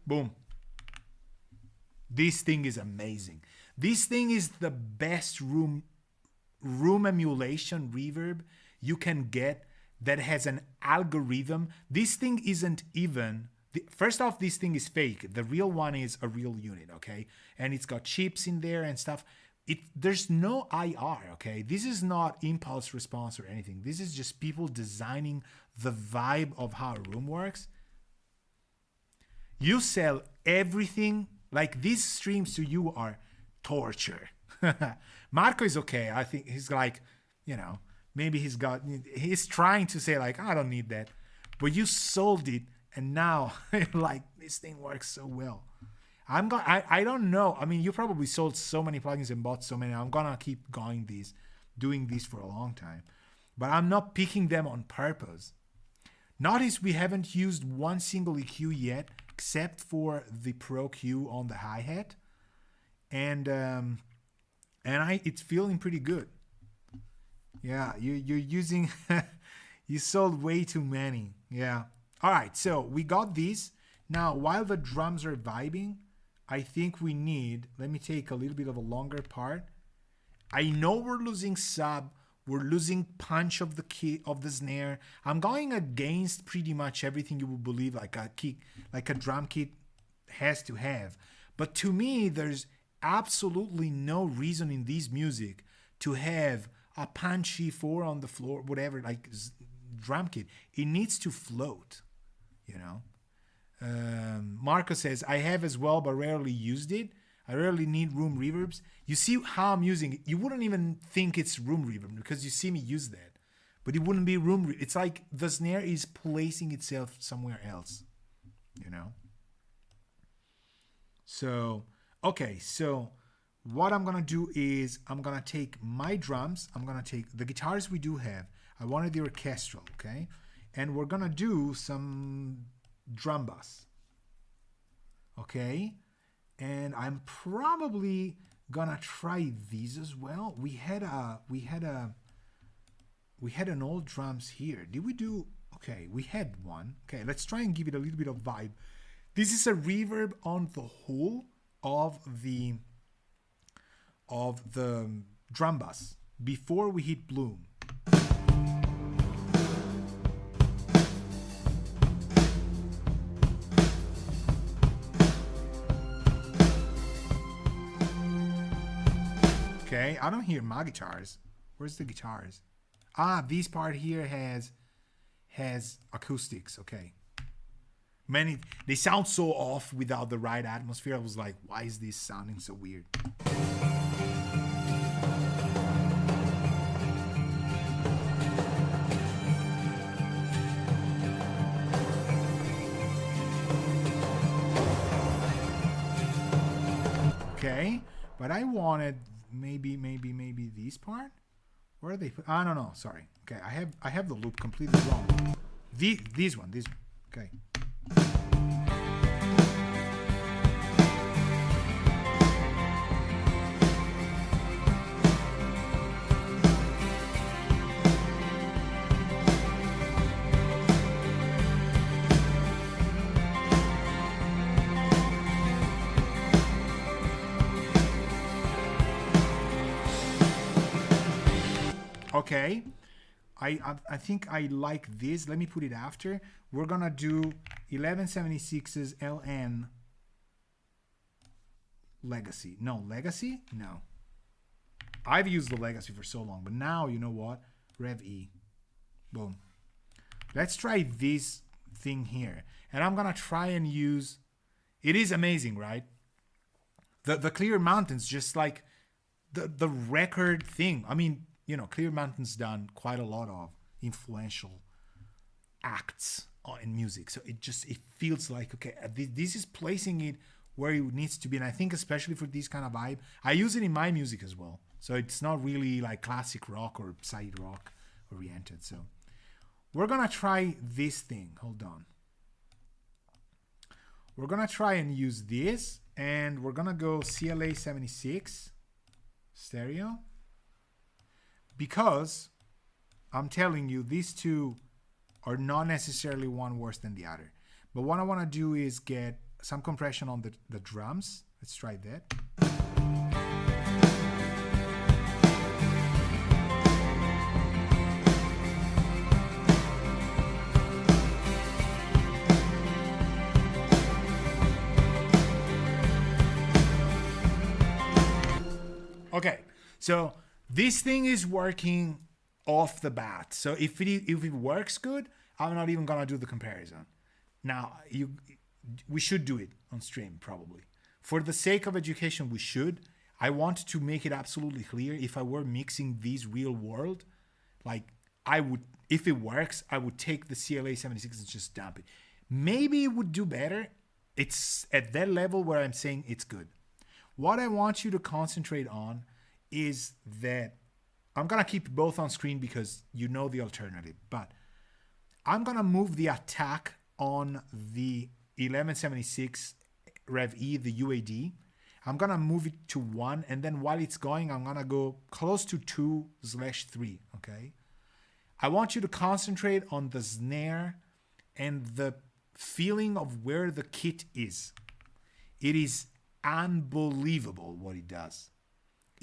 Boom. This thing is amazing. This thing is the best room emulation reverb you can get that has an algorithm. This thing isn't even, first off, this thing is fake. The real one is a real unit, okay? And it's got chips in there and stuff. There's no IR, okay? This is not impulse response or anything. This is just people designing the vibe of how a room works. You sell everything, like these streams to you are torture. Marco is okay. I think he's like, maybe he's trying to say like, I don't need that. But you sold it and now like this thing works so well. I don't know. I mean, you probably sold so many plugins and bought so many. I'm gonna keep doing this for a long time. But I'm not picking them on purpose. Notice we haven't used one single EQ yet, except for the Pro Q on the hi-hat. And it's feeling pretty good. Yeah, you're using you sold way too many. Yeah. All right, so we got these. Now, while the drums are vibing, I think we need, let me take a little bit of a longer part. I know we're losing sub, we're losing punch of the key of the snare. I'm going against pretty much everything you would believe like a drum kit has to have. But to me, there's absolutely no reason in this music to have a punchy 4 on the floor, whatever, like drum kit. It needs to float, you know. Marco says, I have as well, but rarely used it. I rarely need room reverbs. You see how I'm using it. You wouldn't even think it's room reverb because you see me use that. But it wouldn't be room reverb. It's like the snare is placing itself somewhere else, you know. So, okay. So what I'm going to do is I'm going to take my drums. I'm going to take the guitars we do have. I wanted the orchestral, okay? And we're going to do some drum bass, okay? And I'm probably gonna try these as well. We had an old drums here. Did we do? Okay, we had one. Okay, let's try and give it a little bit of vibe. This is a reverb on the whole of the drum bass before we hit bloom. Okay, I don't hear my guitars. Where's the guitars? Ah, this part here has acoustics. Okay. They sound so off without the right atmosphere. I was like, why is this sounding so weird? Okay, but I wanted maybe this part. Where are they? I don't know. Sorry. Okay, I have the loop completely wrong. This one. Okay. Okay, I think I like this. Let me put it after. We're gonna do 1176's LN Legacy. No, Legacy? No. I've used the Legacy for so long, but now you know what? Rev E. Boom. Let's try this thing here. And I'm gonna try and use, it is amazing, right? The Clear Mountains, just like the record thing. I mean, you know, Clear Mountain's done quite a lot of influential acts in music. So it feels like, okay, this is placing it where it needs to be. And I think especially for this kind of vibe, I use it in my music as well. So it's not really like classic rock or side rock oriented. So we're going to try this thing. Hold on. We're going to try and use this. And we're going to go CLA 76 stereo. Because I'm telling you, these two are not necessarily one worse than the other. But what I want to do is get some compression on the drums. Let's try that. Okay, so this thing is working off the bat. So if it works good, I'm not even gonna do the comparison. Now we should do it on stream probably. For the sake of education, we should. I want to make it absolutely clear. If I were mixing these real world, like I would, if it works, I would take the CLA 76 and just dump it. Maybe it would do better. It's at that level where I'm saying it's good. What I want you to concentrate on is that I'm going to keep both on screen because you know the alternative, but I'm going to move the attack on the 1176 Rev E, the UAD. I'm going to move it to 1, and then while it's going, I'm going to go close to 2/3, okay? I want you to concentrate on the snare and the feeling of where the kit is. It is unbelievable what it does.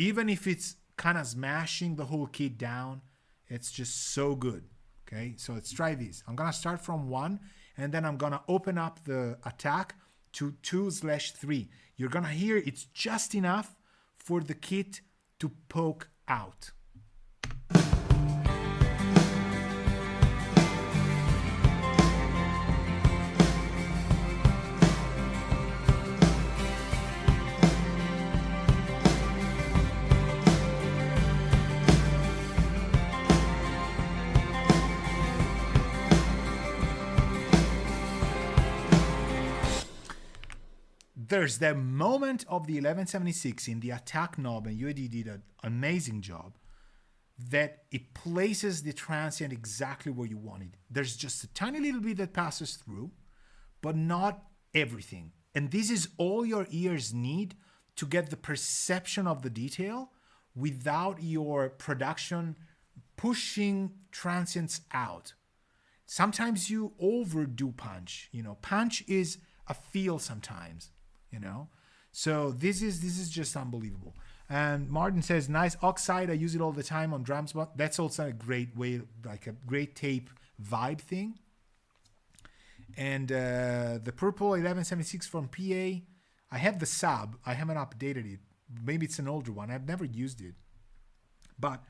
Even if it's kind of smashing the whole kit down, it's just so good. Okay, so let's try this. I'm gonna start from 1, and then I'm gonna open up the attack to 2/3. You're gonna hear it's just enough for the kit to poke out. there's that moment of the 1176 in the attack knob, and UAD did an amazing job, that it places the transient exactly where you want it. There's just a tiny little bit that passes through, but not everything. And this is all your ears need to get the perception of the detail without your production pushing transients out. Sometimes you overdo punch. Punch is a feel sometimes. So this is just unbelievable. And Martin says, nice oxide. I use it all the time on drums, but that's also a great way, like a great tape vibe thing. And the purple 1176 from PA, I have the sub. I haven't updated it. Maybe it's an older one. I've never used it, but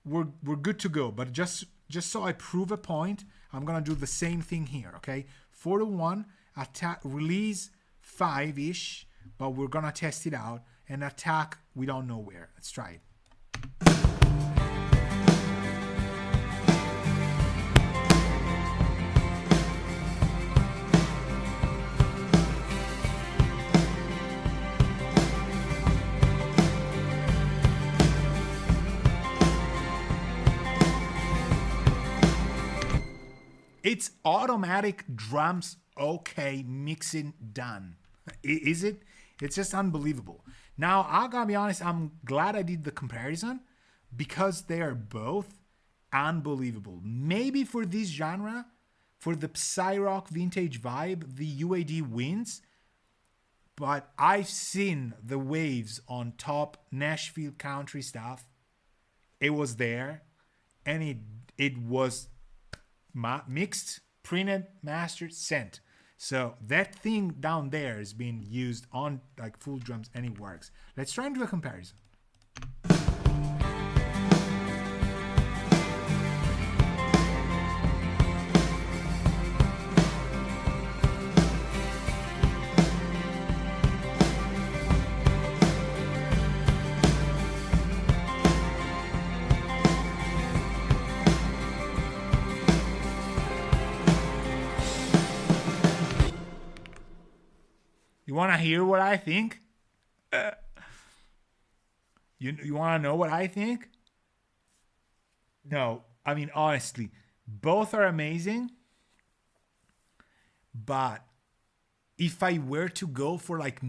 we're good to go. But just so I prove a point, I'm gonna do the same thing here. Okay, 4-1 attack, release 5-ish, but we're gonna test it out. And attack, we don't know where. Let's try it. It's automatic drums, okay, mixing done. Is it? It's just unbelievable. Now, I gotta be honest, I'm glad I did the comparison because they are both unbelievable. Maybe for this genre, for the psy rock vintage vibe, the UAD wins. But I've seen the waves on top Nashville country stuff. It was there, and it was mixed, printed, mastered, sent. So that thing down there is being used on like full drums, and it works. Let's try and do a comparison. You want to hear what I think? You want to know what I think? No, I mean, honestly, both are amazing. But if I were to go for like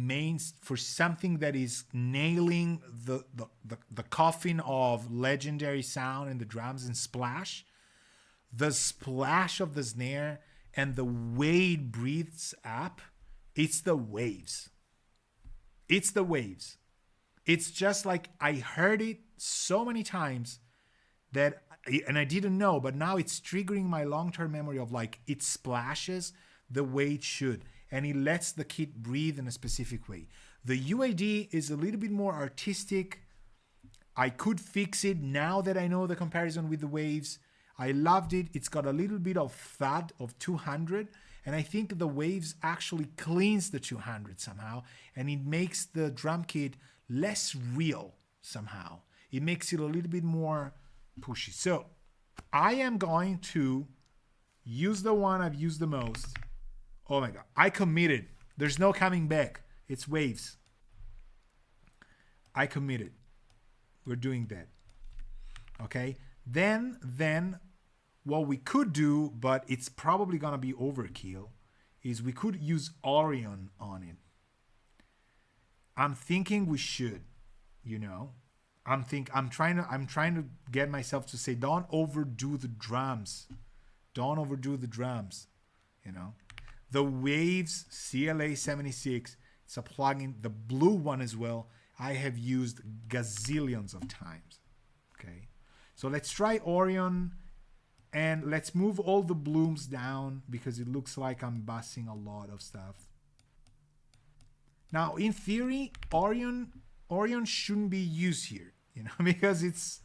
for something that is nailing the coffin of legendary sound and the drums and splash, the splash of the snare and the way it breathes up, it's the waves. It's the waves. It's just like I heard it so many times and I didn't know, but now it's triggering my long-term memory of like it splashes the way it should, and it lets the kit breathe in a specific way. The UAD is a little bit more artistic. I could fix it now that I know the comparison with the waves. I loved it. It's got a little bit of thud of 200. And I think the waves actually cleans the 200 somehow, and it makes the drum kit less real somehow. It makes it a little bit more pushy. So I am going to use the one I've used the most. Oh my God, I committed. There's no coming back. It's waves. I committed. We're doing that. Okay. Then what we could do, but it's probably gonna be overkill, is we could use Orion on it. I'm thinking we should, I'm trying to get myself to say, don't overdo the drums. Don't overdo the drums, The Waves CLA 76, it's a plugin, the blue one as well, I have used gazillions of times. Okay. So let's try Orion. And let's move all the blooms down because it looks like I'm bussing a lot of stuff. Now, in theory, Orion shouldn't be used here, because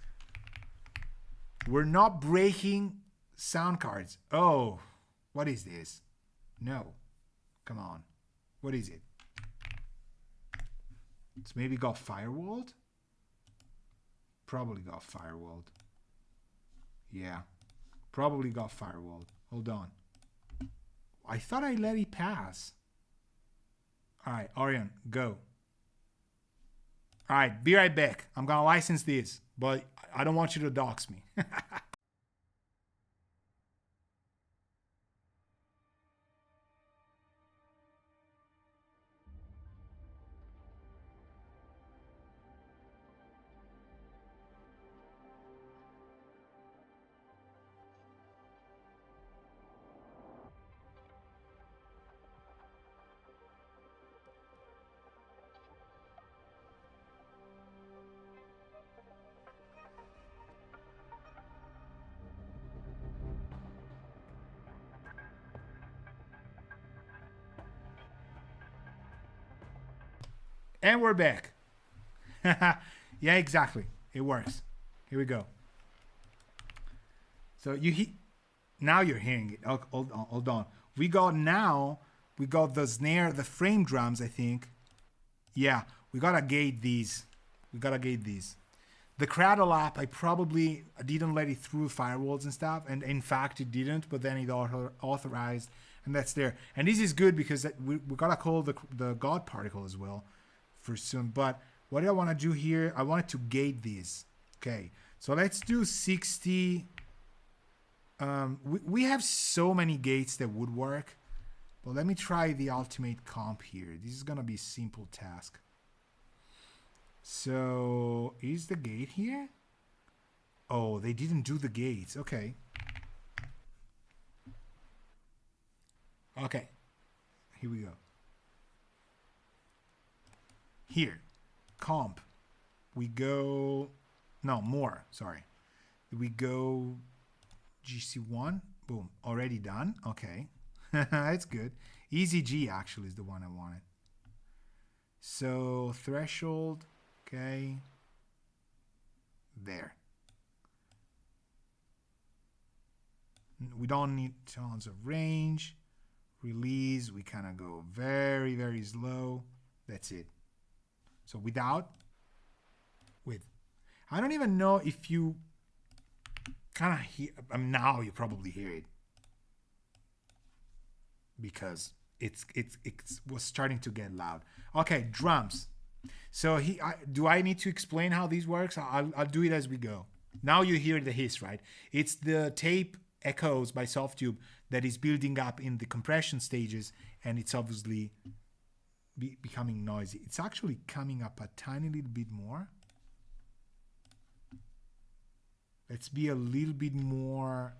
we're not breaking sound cards. Oh, what is this? No, come on. What is it? It's maybe got firewalled? Probably got firewalled. Yeah. Probably got firewalled. Hold on. I thought I let it pass. All right, Orion, go. All right, be right back. I'm gonna license this, but I don't want you to dox me. And we're back. Yeah, exactly. It works. Here we go. So now you're hearing it. Oh, hold on. We got the snare, the frame drums, I think. Yeah, we gotta gate these. The cradle app, I didn't let it through firewalls and stuff, and in fact it didn't, but then it authorized, and that's there. And this is good because we gotta call the God particle as well for soon. But what I want to do here, I wanted to gate these. Okay, so let's do 60. We have so many gates that would work, but let me try the ultimate comp here. This is gonna be a simple task. So is the gate here? Oh, they didn't do the gates. Okay. Okay, here we go. Here, comp. We go, no, more, sorry. We go GC1, boom, already done. Okay, that's good. Easy G actually is the one I wanted. So threshold, okay, there. We don't need tons of range. Release, we kind of go very, very slow. That's it. So without, with. I don't even know if you kind of hear, now you probably hear it. Because it was starting to get loud. Okay, drums. So do I need to explain how these works? I'll do it as we go. Now you hear the hiss, right? It's the tape echoes by Softtube that is building up in the compression stages, and it's obviously becoming noisy. It's actually coming up a tiny little bit more. Let's be a little bit more.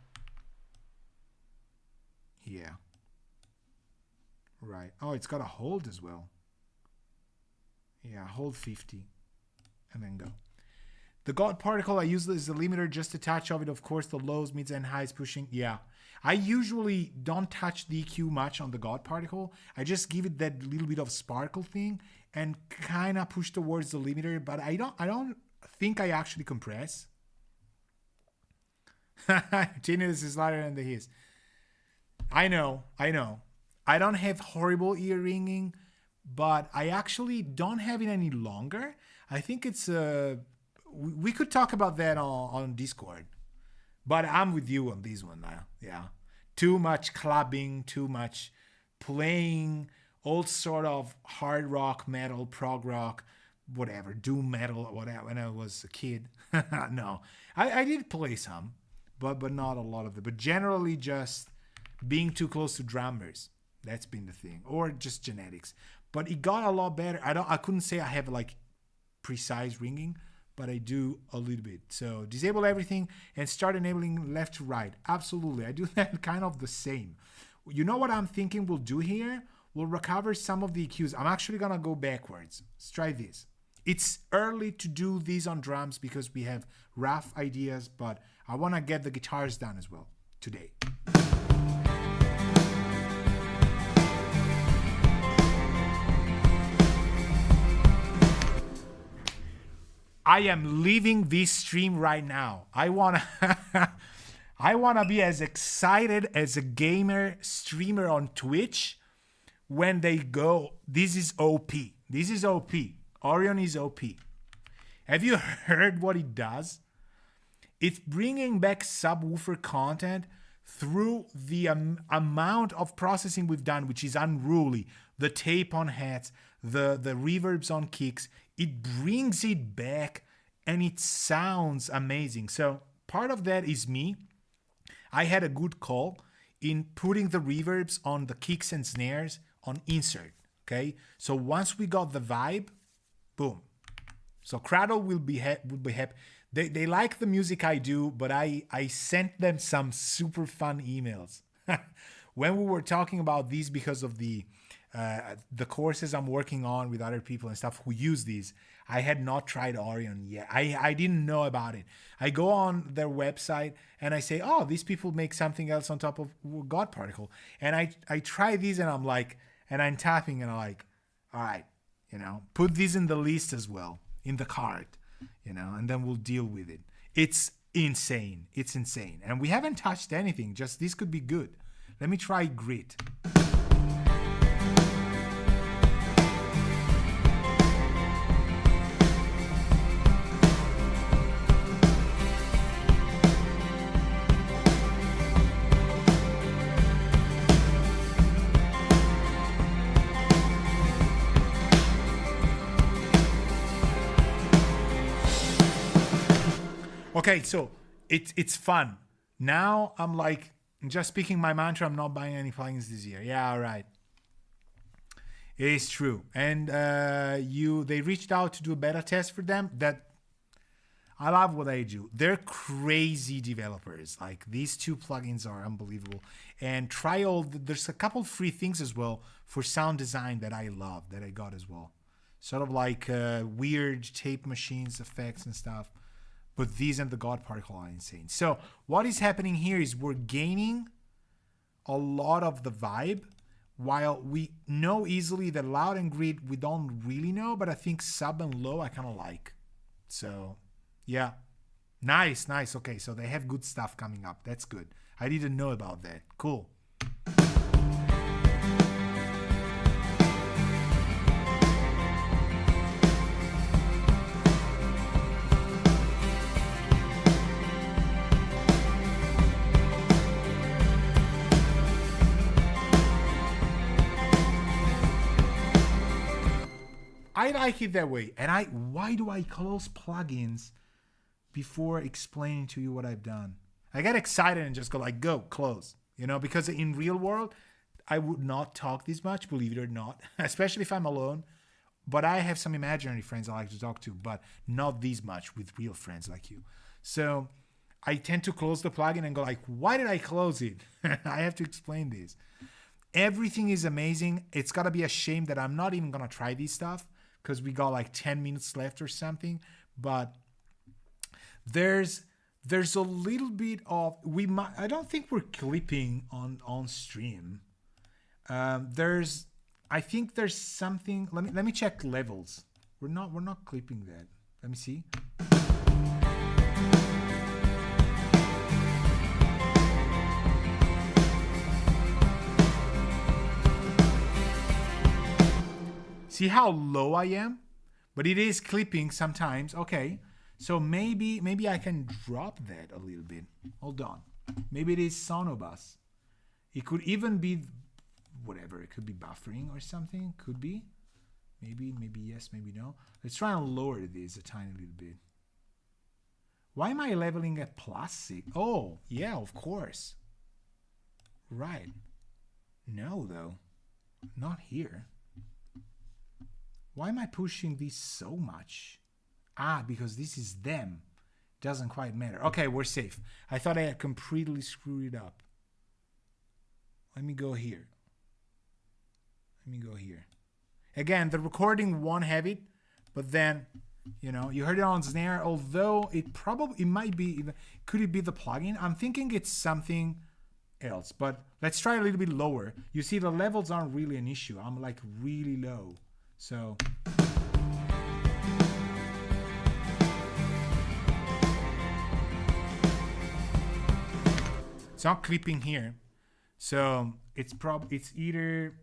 Yeah. Right. Oh, it's got a hold as well. Yeah, hold 50 and then go. The God particle I use as a limiter, just a touch of it. Of course, the lows, mids, and highs pushing. Yeah. I usually don't touch the EQ much on the God particle. I just give it that little bit of sparkle thing and kind of push towards the limiter, but I don't think I actually compress. Tinnitus is louder than the hiss. I know. I don't have horrible ear ringing, but I actually don't have it any longer. I think it's we could talk about that on Discord, but I'm with you on this one now. Yeah, too much clubbing, too much playing, all sort of hard rock, metal, prog rock, whatever, doom metal, whatever. When I was a kid, no, I did play some, but not a lot of it. But generally, just being too close to drummers. That's been the thing, or just genetics. But it got a lot better. I couldn't say I have like precise ringing, but I do a little bit. So disable everything and start enabling left to right. Absolutely, I do that kind of the same. You know what I'm thinking we'll do here? We'll recover some of the EQs. I'm actually gonna go backwards. Let's try this. It's early to do these on drums because we have rough ideas, but I wanna get the guitars done as well today. I am leaving this stream right now. I wanna be as excited as a gamer streamer on Twitch when they go, this is OP. This is OP. Orion is OP. Have you heard what it does? It's bringing back subwoofer content through the amount of processing we've done, which is unruly, the tape on hats, the reverbs on kicks, it brings it back and it sounds amazing. So part of that is me. I had a good call in putting the reverbs on the kicks and snares on insert. Okay, so once we got the vibe, boom. So Cradle will be happy. They like the music I do, but I sent them some super fun emails when we were talking about these because of the courses I'm working on with other people and stuff who use these. I had not tried Orion yet. I didn't know about it. I go on their website and I say, oh, these people make something else on top of God Particle. And I try these and I'm like, and I'm tapping and I'm like, all right, put these in the list as well, in the cart, and then we'll deal with it. It's insane. It's insane. And we haven't touched anything. Just this could be good. Let me try Grit. Okay, so it's fun. Now I'm like just speaking my mantra. I'm not buying any plugins this year. Yeah, all right. It is true. And they reached out to do a beta test for them. That I love what they do. They're crazy developers. Like these two plugins are unbelievable. And there's a couple free things as well for sound design that I love that I got as well. Sort of like weird tape machines effects and stuff. But these and the God Particle are insane. So what is happening here is we're gaining a lot of the vibe, while we know easily that loud and grid we don't really know, but I think sub and low I kind of like. So yeah, nice. Okay, so they have good stuff coming up. That's good. I didn't know about that. Cool. I like it that way. And why do I close plugins before explaining to you what I've done? I get excited and just go like, go, close. Because in real world, I would not talk this much, believe it or not, especially if I'm alone. But I have some imaginary friends I like to talk to, but not this much with real friends like you. So I tend to close the plugin and go like, why did I close it? I have to explain this. Everything is amazing. It's got to be a shame that I'm not even going to try this stuff, because we got like 10 minutes left or something. But there's a little bit of I don't think we're clipping on stream. I think there's something. Let me check levels. We're not clipping that. Let me see. See how low I am? But it is clipping sometimes. Okay. So maybe I can drop that a little bit. Hold on. Maybe it is Sonobus. It could even be whatever. It could be buffering or something. Could be. Maybe yes, maybe no. Let's try and lower this a tiny little bit. Why am I leveling at +6? Oh, yeah, of course. Right. No, though. Not here. Why am I pushing this so much? Because this is them. Doesn't quite matter. Okay, we're safe. I thought I had completely screwed it up. Let me go here. Again, the recording won't have it, but then, you heard it on snare, although it might be, could it be the plugin? I'm thinking it's something else, but let's try a little bit lower. You see, the levels aren't really an issue. I'm like really low. So it's not clipping here. So it's either,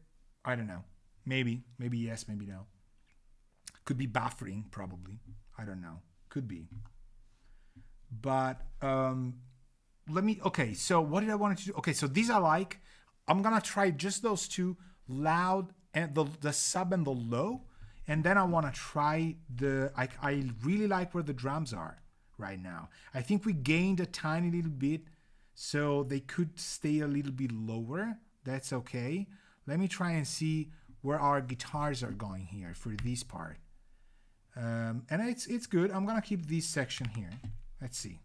I don't know, maybe yes, maybe no. Could be buffering, probably. I don't know. Could be. But okay, so what did I want to do? Okay, so these I like. I'm gonna try just those two, loud and the sub and the low. And then I want to try I really like where the drums are right now. I think we gained a tiny little bit, so they could stay a little bit lower. That's okay. Let me try and see where our guitars are going here for this part. And it's good. I'm gonna keep this section here. Let's see.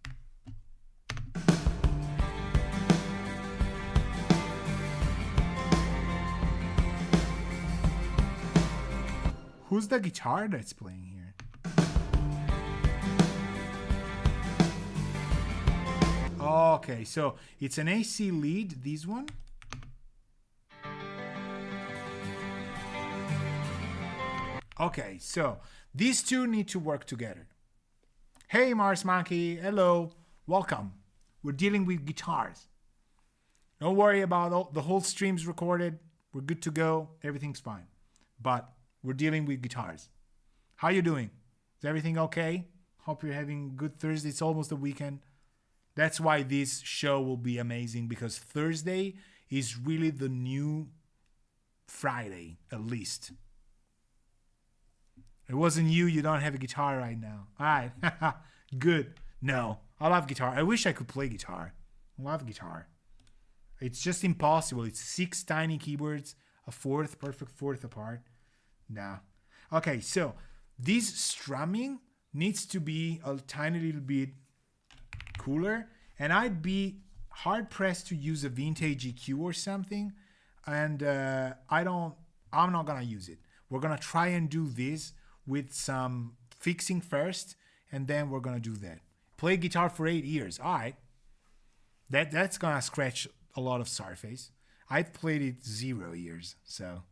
Who's the guitar that's playing here? Okay, so it's an AC lead, this one. Okay, so these two need to work together. Hey, Mars Monkey, hello, welcome. We're dealing with guitars. Don't worry about the whole stream's recorded. We're good to go. Everything's fine. But we're dealing with guitars. How you doing? Is everything okay? Hope you're having a good Thursday. It's almost the weekend. That's why this show will be amazing, because Thursday is really the new Friday, at least. It wasn't you don't have a guitar right now. All right. Good. No, I love guitar. I wish I could play guitar. I love guitar. It's just impossible. It's 6 tiny keyboards, a fourth, perfect fourth apart. Nah. Okay, so this strumming needs to be a tiny little bit cooler, and I'd be hard pressed to use a vintage EQ or something, and I'm not gonna use it. We're gonna try and do this with some fixing first, and then we're gonna do that. Play guitar for 8 years. All right, that's gonna scratch a lot of surface. I've played it 0 years, so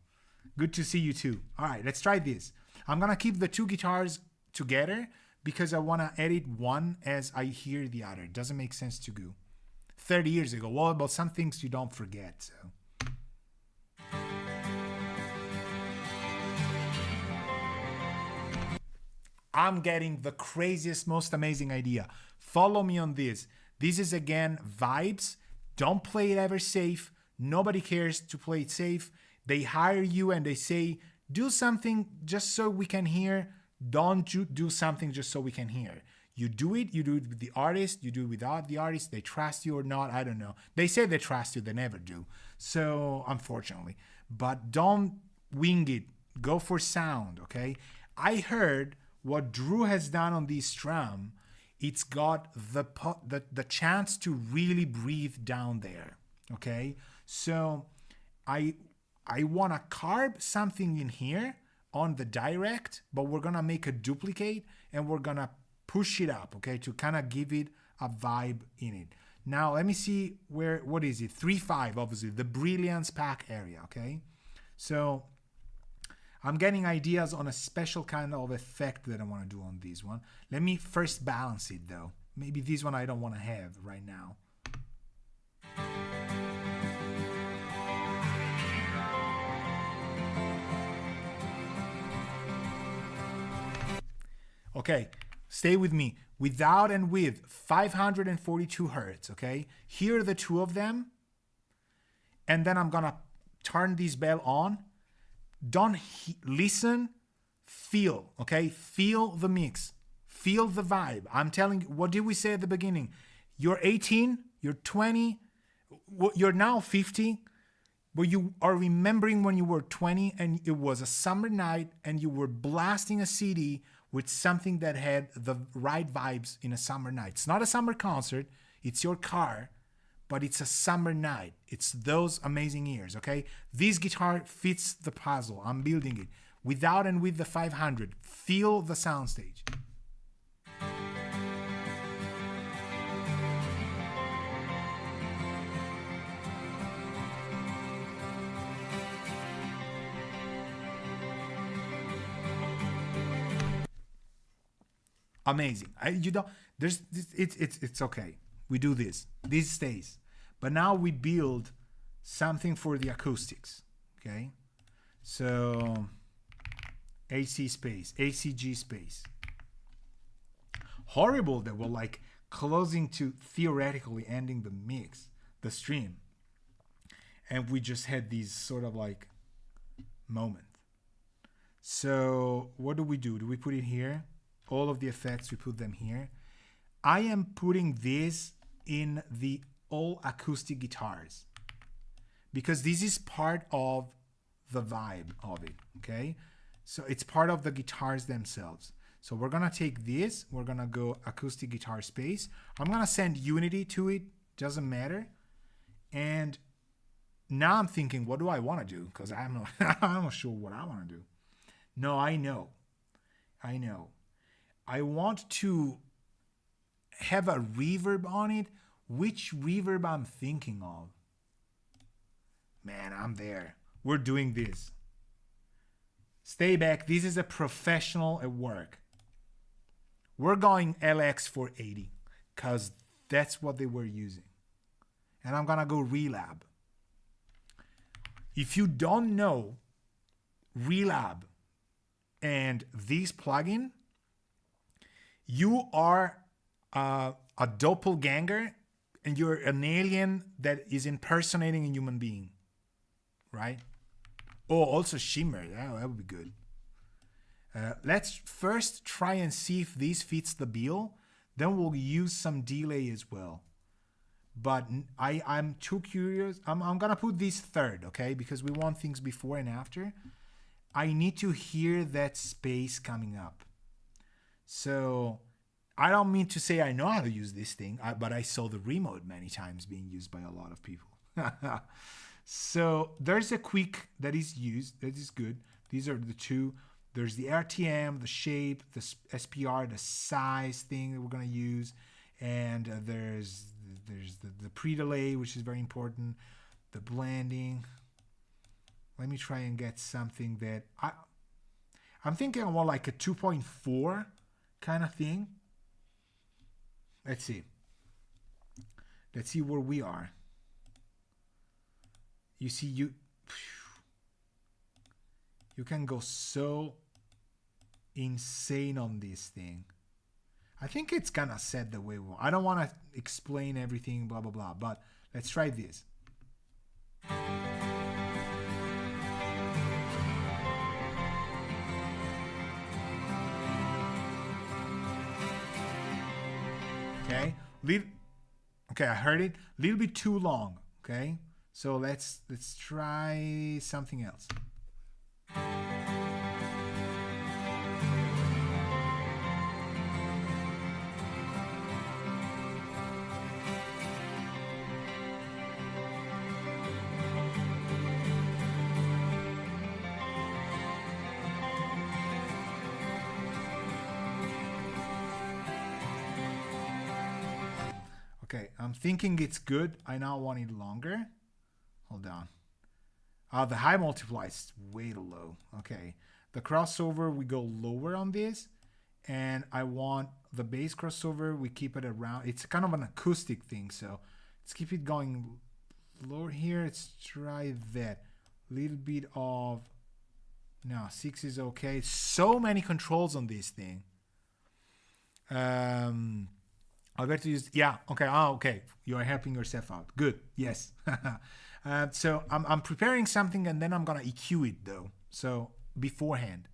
good to see you too. All right, let's try this. I'm gonna keep the two guitars together because I wanna edit one as I hear the other. It doesn't make sense to go 30 years ago. Well, about some things you don't forget, so. I'm getting the craziest, most amazing idea. Follow me on this. This is again vibes. Don't play it ever safe. Nobody cares to play it safe. They hire you and they say, do something just so we can hear. Don't do something just so we can hear. You do it with the artist, you do it without the artist. They trust you or not, I don't know. They say they trust you, they never do. So, unfortunately. But don't wing it. Go for sound, okay? I heard what Drew has done on this drum. It's got the chance to really breathe down there, okay? So, I want to carve something in here on the direct, but we're going to make a duplicate and we're going to push it up, okay, to kind of give it a vibe in it. Now, let me see what is it? 3.5, obviously, the Brilliance pack area, okay? So, I'm getting ideas on a special kind of effect that I want to do on this one. Let me first balance it, though. Maybe this one I don't want to have right now. Okay, stay with me. Without and with 542 hertz, okay? Here are the two of them. And then I'm gonna turn this bell on. Don't listen, feel, okay? Feel the mix. Feel the vibe. I'm telling you, what did we say at the beginning? You're 18, you're 20, you're now 50, but you are remembering when you were 20 and it was a summer night and you were blasting a CD with something that had the right vibes in a summer night. It's not a summer concert, it's your car, but it's a summer night. It's those amazing years, okay? This guitar fits the puzzle. I'm building it. Without and with the 500, feel the soundstage. Amazing. It's okay. We do this. This stays. But now we build something for the acoustics. Okay? So AC space, ACG space. Horrible that we're like closing to theoretically ending the mix, the stream. And we just had these sort of like moment. So what do? Do we put it here? All of the effects, we put them here. I am putting this in the all acoustic guitars because this is part of the vibe of it, okay? So it's part of the guitars themselves. So we're gonna take this, we're gonna go acoustic guitar space. I'm gonna send Unity to it, doesn't matter. And now I'm thinking, what do I wanna do? Because I'm not sure what I wanna do. No, I know. I want to have a reverb on it. Which reverb I'm thinking of? Man, I'm there. We're doing this. Stay back. This is a professional at work. We're going LX480 because that's what they were using. And I'm going to go Relab. If you don't know Relab and this plugin, you are a doppelganger and you're an alien that is impersonating a human being, right? Oh, also Shimmer. Yeah, that would be good. Let's first try and see if this fits the bill. Then we'll use some delay as well. But I'm too curious. I'm going to put this third, okay? Because we want things before and after. I need to hear that space coming up. So I don't mean to say I know how to use this thing, but I saw the remote many times being used by a lot of people. So there's a quick that is used. That is good. These are the two. There's the RTM, the shape, the SPR, the size thing that we're going to use. And there's the pre-delay, which is very important. The blending. Let me try and get something that I'm thinking more like a 2.4 kind of thing. Let's see. Let's see where we are. You see, you can go so insane on this thing. I think it's gonna set the way we want. I don't want to explain everything, blah, blah, blah, but let's try this. Okay, okay, I heard it. A little bit too long, okay? So let's try something else. Okay, I'm thinking it's good. I now want it longer. Hold on. The high multiply is way too low. Okay, the crossover, we go lower on this. And I want the bass crossover, we keep it around. It's kind of an acoustic thing, so let's keep it going lower here. Let's try that. Little bit of, no, 6 is okay. So many controls on this thing. I'll get to use, yeah, okay, okay. You are helping yourself out. Good, yes. So I'm preparing something and then I'm gonna EQ it though. So beforehand.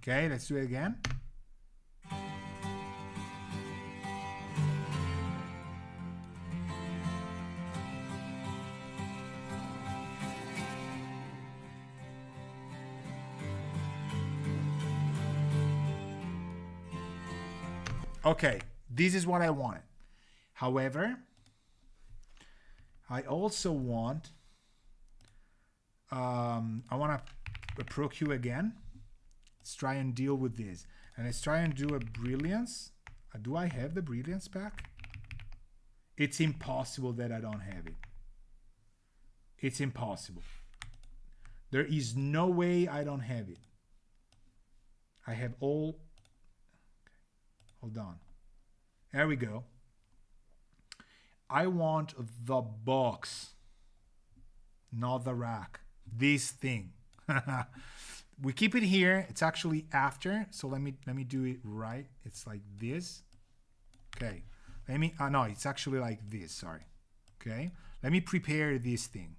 Okay, let's do it again. Okay, this is what I wanted. However, I also want, I want a Pro Q again. Let's try and deal with this. And let's try and do a brilliance. Do I have the brilliance pack? It's impossible that I don't have it. It's impossible. There is no way I don't have it. I have all. Hold on. There we go. I want the box, not the rack. This thing. We keep it here. It's actually after. So let me do it right. It's like this. Okay. Let me. No, it's actually like this. Sorry. Okay. Let me prepare this thing.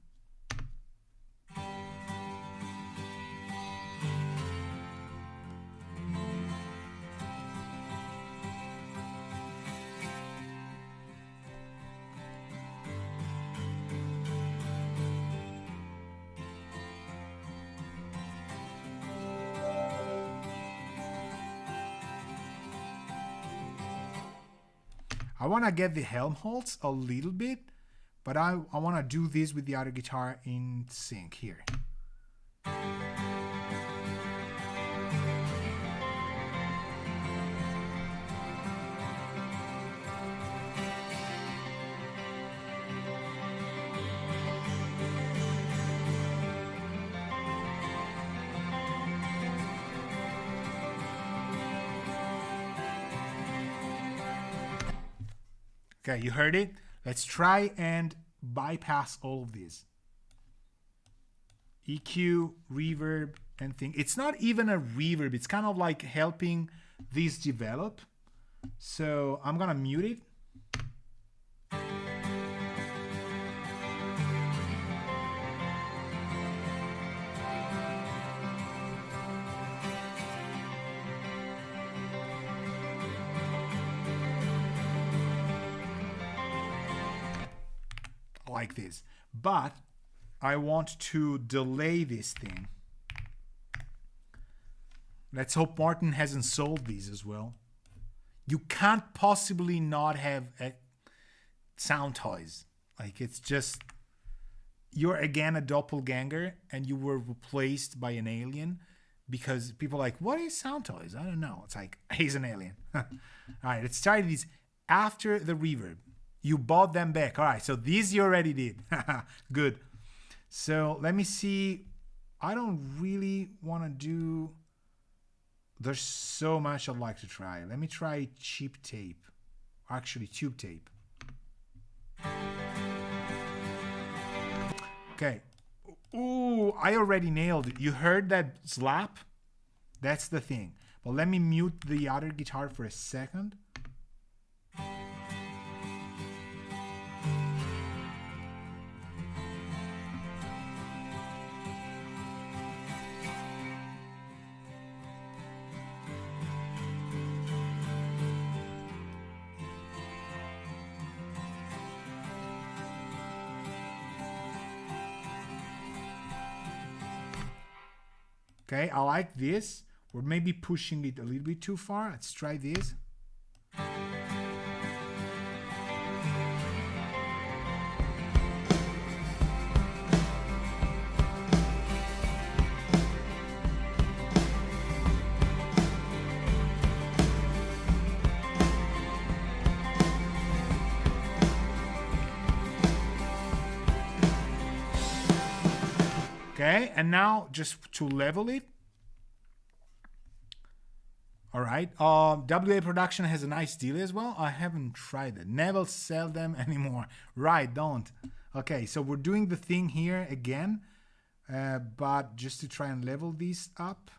I want to get the Helmholtz a little bit, but I want to do this with the other guitar in sync here. Okay, you heard it? Let's try and bypass all of this. EQ, reverb, and thing. It's not even a reverb. It's kind of like helping this develop. So I'm gonna mute it. Like this, but I want to delay this thing. Let's hope Martin hasn't sold these as well. You can't possibly not have sound toys. Like, it's just, you're again a doppelganger and you were replaced by an alien, because people are like, what is sound toys? I don't know. It's like, he's an alien. All right, let's try these after the reverb. You bought them back. All right, so these you already did. Good. So let me see. I don't really want to do... There's so much I'd like to try. Let me try cheap tape. Actually, tube tape. Okay. Ooh, I already nailed it. You heard that slap? That's the thing. But let me mute the other guitar for a second. Okay, I like this. We're maybe pushing it a little bit too far. Let's try this. Okay, and now just to level it. All right, WA Production has a nice deal as well. I haven't tried it. Never sell them anymore. Right, don't. Okay, so we're doing the thing here again, but just to try and level these up.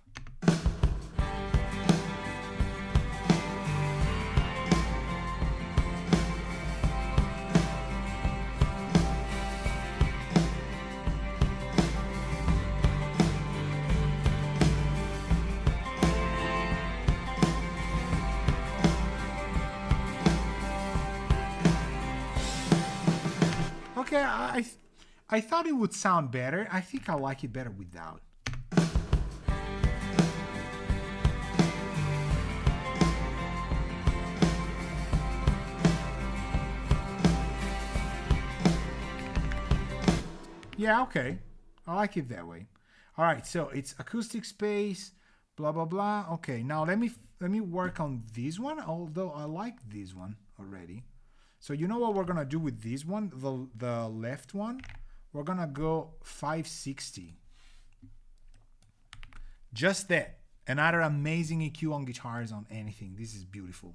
Okay, I thought it would sound better. I think I like it better without. Yeah, okay. I like it that way. All right, so it's acoustic space, blah blah blah. Okay, now let me work on this one, although I like this one already. So you know what we're gonna do with this one, the left one? We're gonna go 560. Just that. Another amazing EQ on guitars on anything. This is beautiful.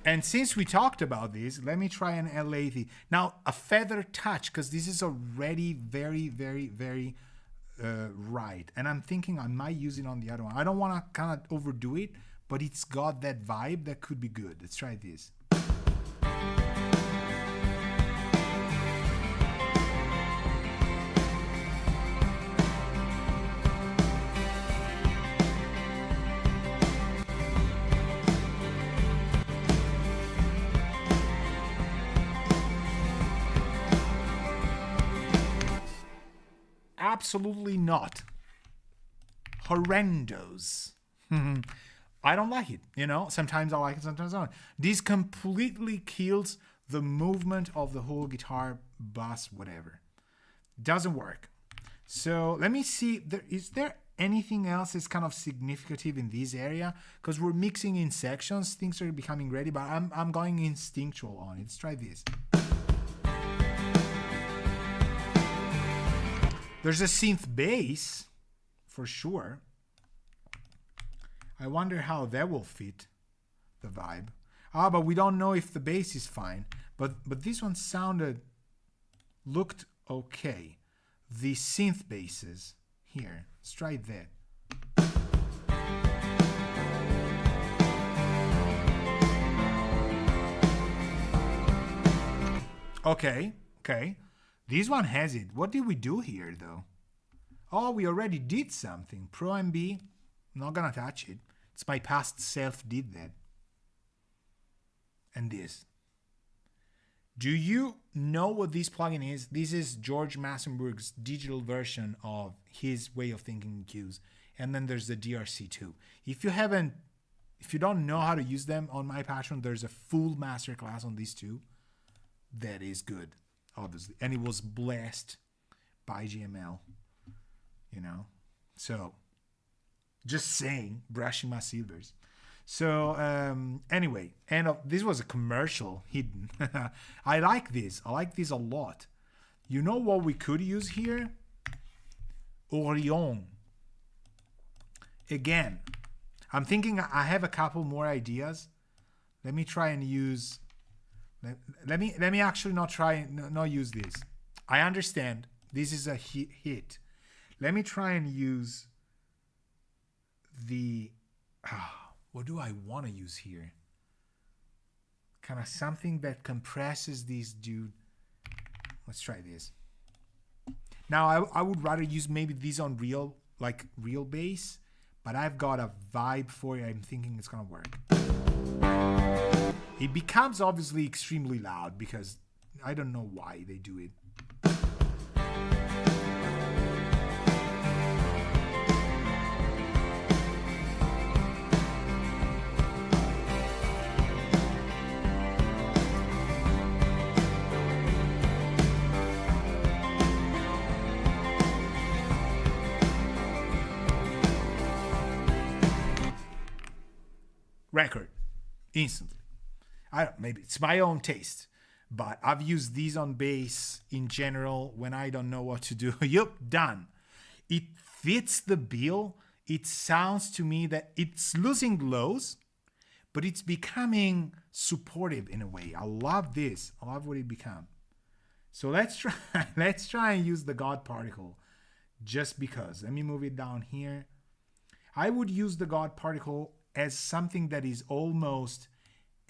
And since we talked about this, let me try an L80. Now, a feather touch, because this is already very, very, very right. And I'm thinking I might use it on the other one. I don't want to kind of overdo it, but it's got that vibe that could be good. Let's try this. Absolutely not. Horrendous. I don't like it, you know. Sometimes I like it, sometimes I don't. This completely kills the movement of the whole guitar, bass, whatever. Doesn't work. So let me see. Is there anything else that's kind of significant in this area? Because we're mixing in sections, things are becoming ready, but I'm going instinctual on it. Let's try this. There's a synth bass, for sure. I wonder how that will fit the vibe. But we don't know if the bass is fine. But this one looked okay. The synth basses here. Let's try that. Okay. This one has it. What did we do here, though? Oh, we already did something. Pro MB. I'm not gonna touch it. It's my past self did that. And this. Do you know what this plugin is? This is George Massenburg's digital version of his way of thinking cues. And then there's the DRC2. If you don't know how to use them, on my Patreon, there's a full masterclass on these two. That is good. Obviously, and it was blessed by GML, you know. So, just saying, brushing my silvers. So, anyway, and this was a commercial hidden. I like this. I like this a lot. You know what we could use here? Orion. Again, I'm thinking I have a couple more ideas. Let me try and use. Let me actually not use this. I understand this is a hit. Let me try and use the what do I want to use here? Kind of something that compresses this dude. Let's try this. Now I would rather use maybe these on real bass, but I've got a vibe for it. I'm thinking it's gonna work. It becomes obviously extremely loud because I don't know why they do it. Record. Instantly. Maybe it's my own taste, but I've used these on bass in general when I don't know what to do. Yup, done. It fits the bill. It sounds to me that it's losing lows, but it's becoming supportive in a way. I love this. I love what it become. So let's try and use the God particle just because. Let me move it down here. I would use the God particle as something that is almost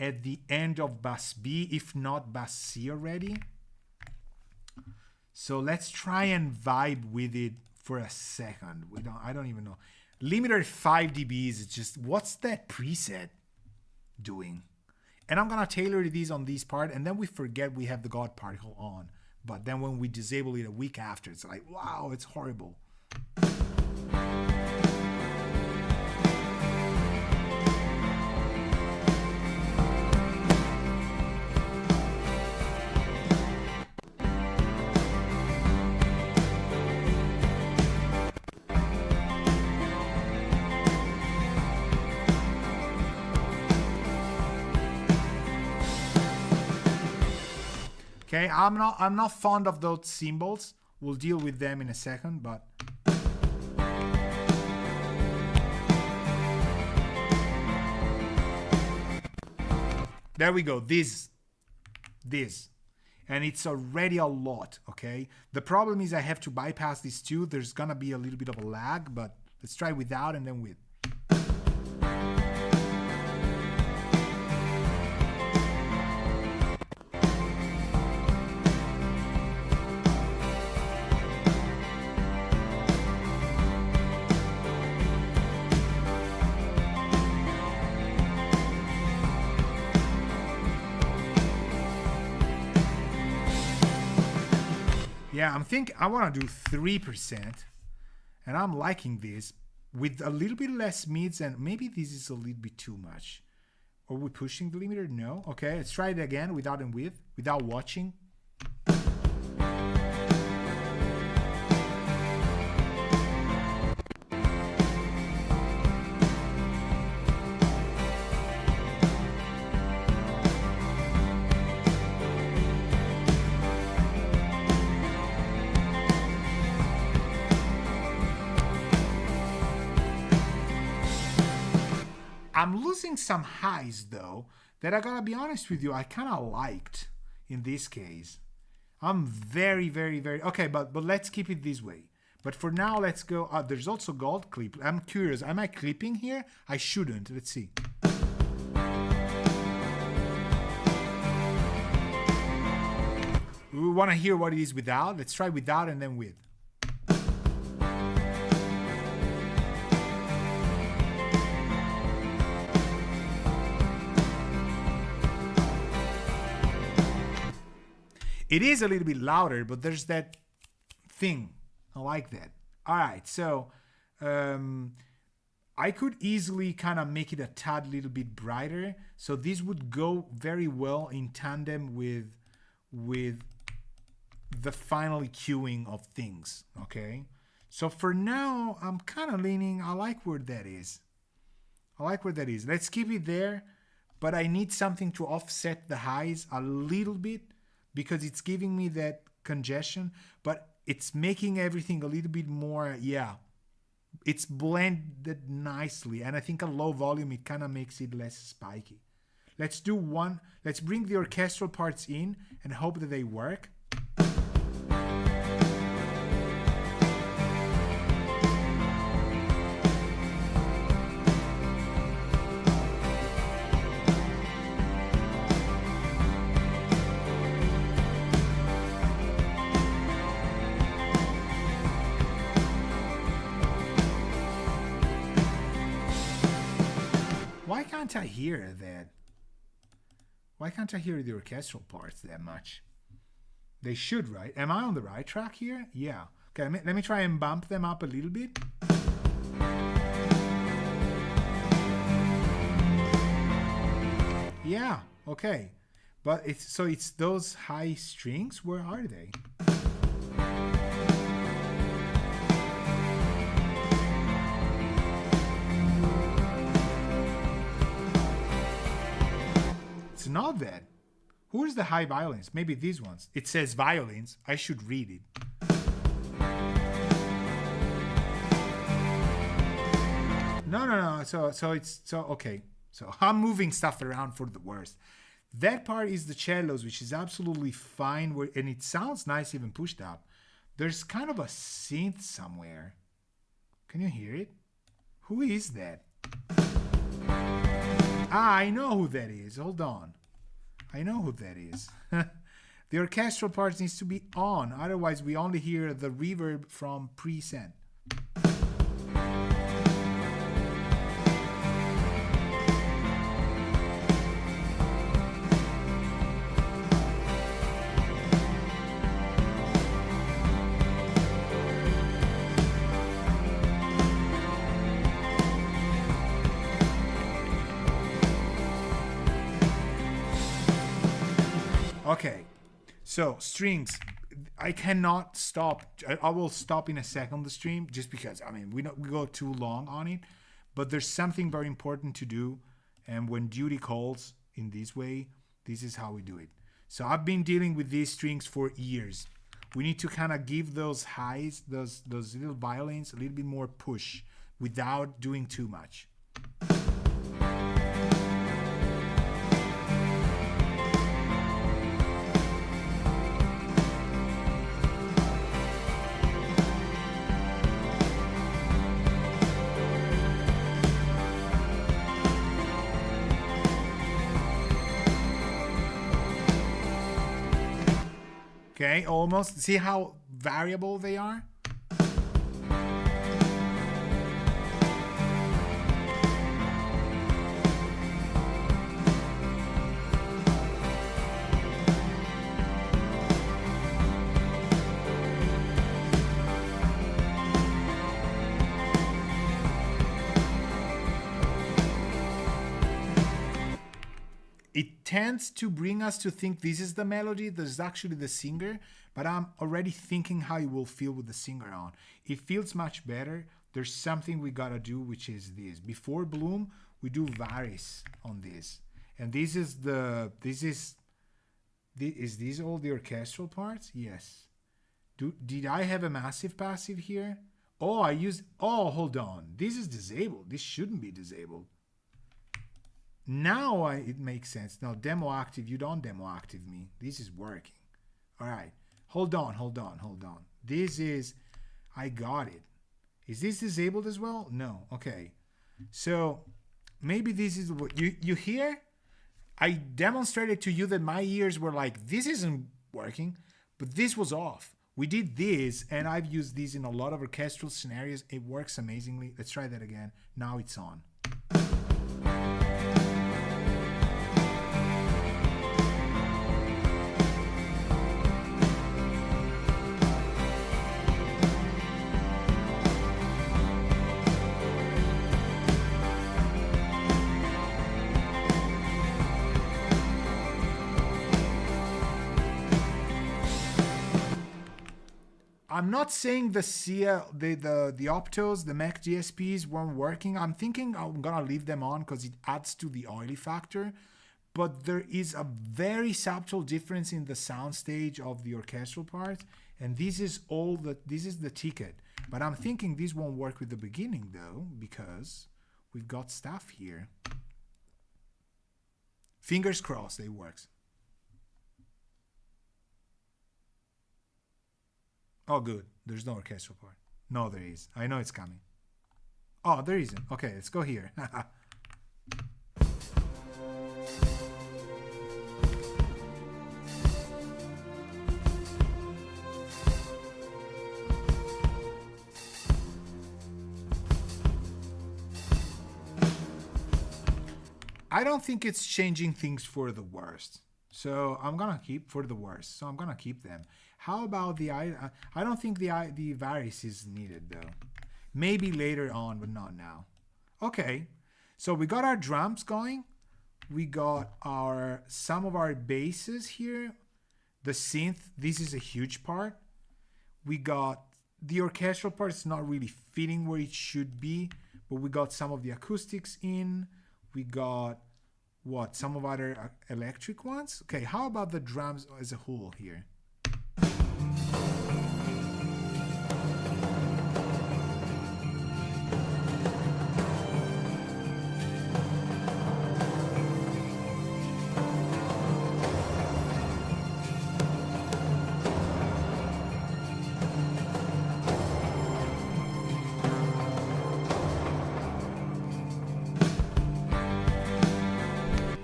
at the end of bass B, if not bass C already. So let's try and vibe with it for a second. I don't even know. Limiter 5 dBs is just, what's that preset doing? And I'm gonna tailor these on this part, and then we forget we have the God particle on. But then when we disable it a week after, it's like, wow, it's horrible. Okay, I'm not fond of those symbols. We'll deal with them in a second, but there we go. This. And it's already a lot, okay? The problem is I have to bypass these two. There's gonna be a little bit of a lag, but let's try without and then with. Yeah, I want to do 3%, and I'm liking this with a little bit less mids, and maybe this is a little bit too much. Are we pushing the limiter? No. Okay, let's try it again without and with, without watching. I'm losing some highs though that I gotta be honest with you, I kind of liked in this case. I'm very okay, but let's keep it this way. But for now, let's go. There's also gold clip. I'm curious. Am I clipping here? I shouldn't. Let's see. We want to hear what it is without. Let's try without and then with. It is a little bit louder, but there's that thing. I like that. All right, so I could easily kind of make it a tad little bit brighter. So this would go very well in tandem with the final EQing of things, okay? So for now, I'm kind of leaning, I like where that is. Let's keep it there, but I need something to offset the highs a little bit, because it's giving me that congestion, but it's making everything a little bit more, it's blended nicely. And I think a low volume, it kind of makes it less spiky. Let's bring the orchestral parts in and hope that they work. Why can't I hear that? Why can't I hear the orchestral parts that much? They should, right? Am I on the right track here? Yeah. Okay, let me try and bump them up a little bit. Yeah, okay. But it's those high strings. Where are they? It's not that. Who's the high violins? Maybe these ones. It says violins. I should read it. No. So okay. So I'm moving stuff around for the worst. That part is the cellos, which is absolutely fine, and it sounds nice even pushed up. There's kind of a synth somewhere. Can you hear it? Who is that? I know who that is. Hold on. I know who that is. The orchestral part needs to be on. Otherwise, we only hear the reverb from pre-send. Okay, so strings, I cannot stop. I will stop in a second the stream just because, I mean, we go too long on it, but there's something very important to do. And when duty calls in this way, this is how we do it. So I've been dealing with these strings for years. We need to kind of give those highs, those little violins, a little bit more push without doing too much. Okay, almost. See how variable they are? It tends to bring us to think this is the melody, this is actually the singer, but I'm already thinking how it will feel with the singer on. It feels much better. There's something we gotta do, which is this. Before Bloom, we do varies on this. And this is these all the orchestral parts? Yes. Did I have a massive passive here? Oh, hold on. This is disabled. This shouldn't be disabled. Now it makes sense. Now demo active, you don't demo active me. This is working. All right. Hold on. This is, I got it. Is this disabled as well? No. Okay. So maybe this is what you hear. I demonstrated to you that my ears were like, this isn't working, but this was off. We did this, and I've used this in a lot of orchestral scenarios. It works amazingly. Let's try that again. Now it's on. I'm not saying the optos, the Mac DSPs weren't working. I'm thinking I'm gonna leave them on because it adds to the oily factor. But there is a very subtle difference in the sound stage of the orchestral part, and this is the ticket. But I'm thinking this won't work with the beginning though, because we've got stuff here. Fingers crossed it works. Oh, good. There's no orchestral part. No, there is. I know it's coming. Oh, there isn't. Okay, let's go here. I don't think it's changing things for the worst. So I'm gonna keep for the worst. So I'm gonna keep them. How about the I don't think the varies is needed though. Maybe later on, but not now. Okay, so we got our drums going. We got some of our basses here. The synth, this is a huge part. We got the orchestral part. It's not really fitting where it should be, but we got some of the acoustics in. We got some of other electric ones. Okay, how about the drums as a whole here?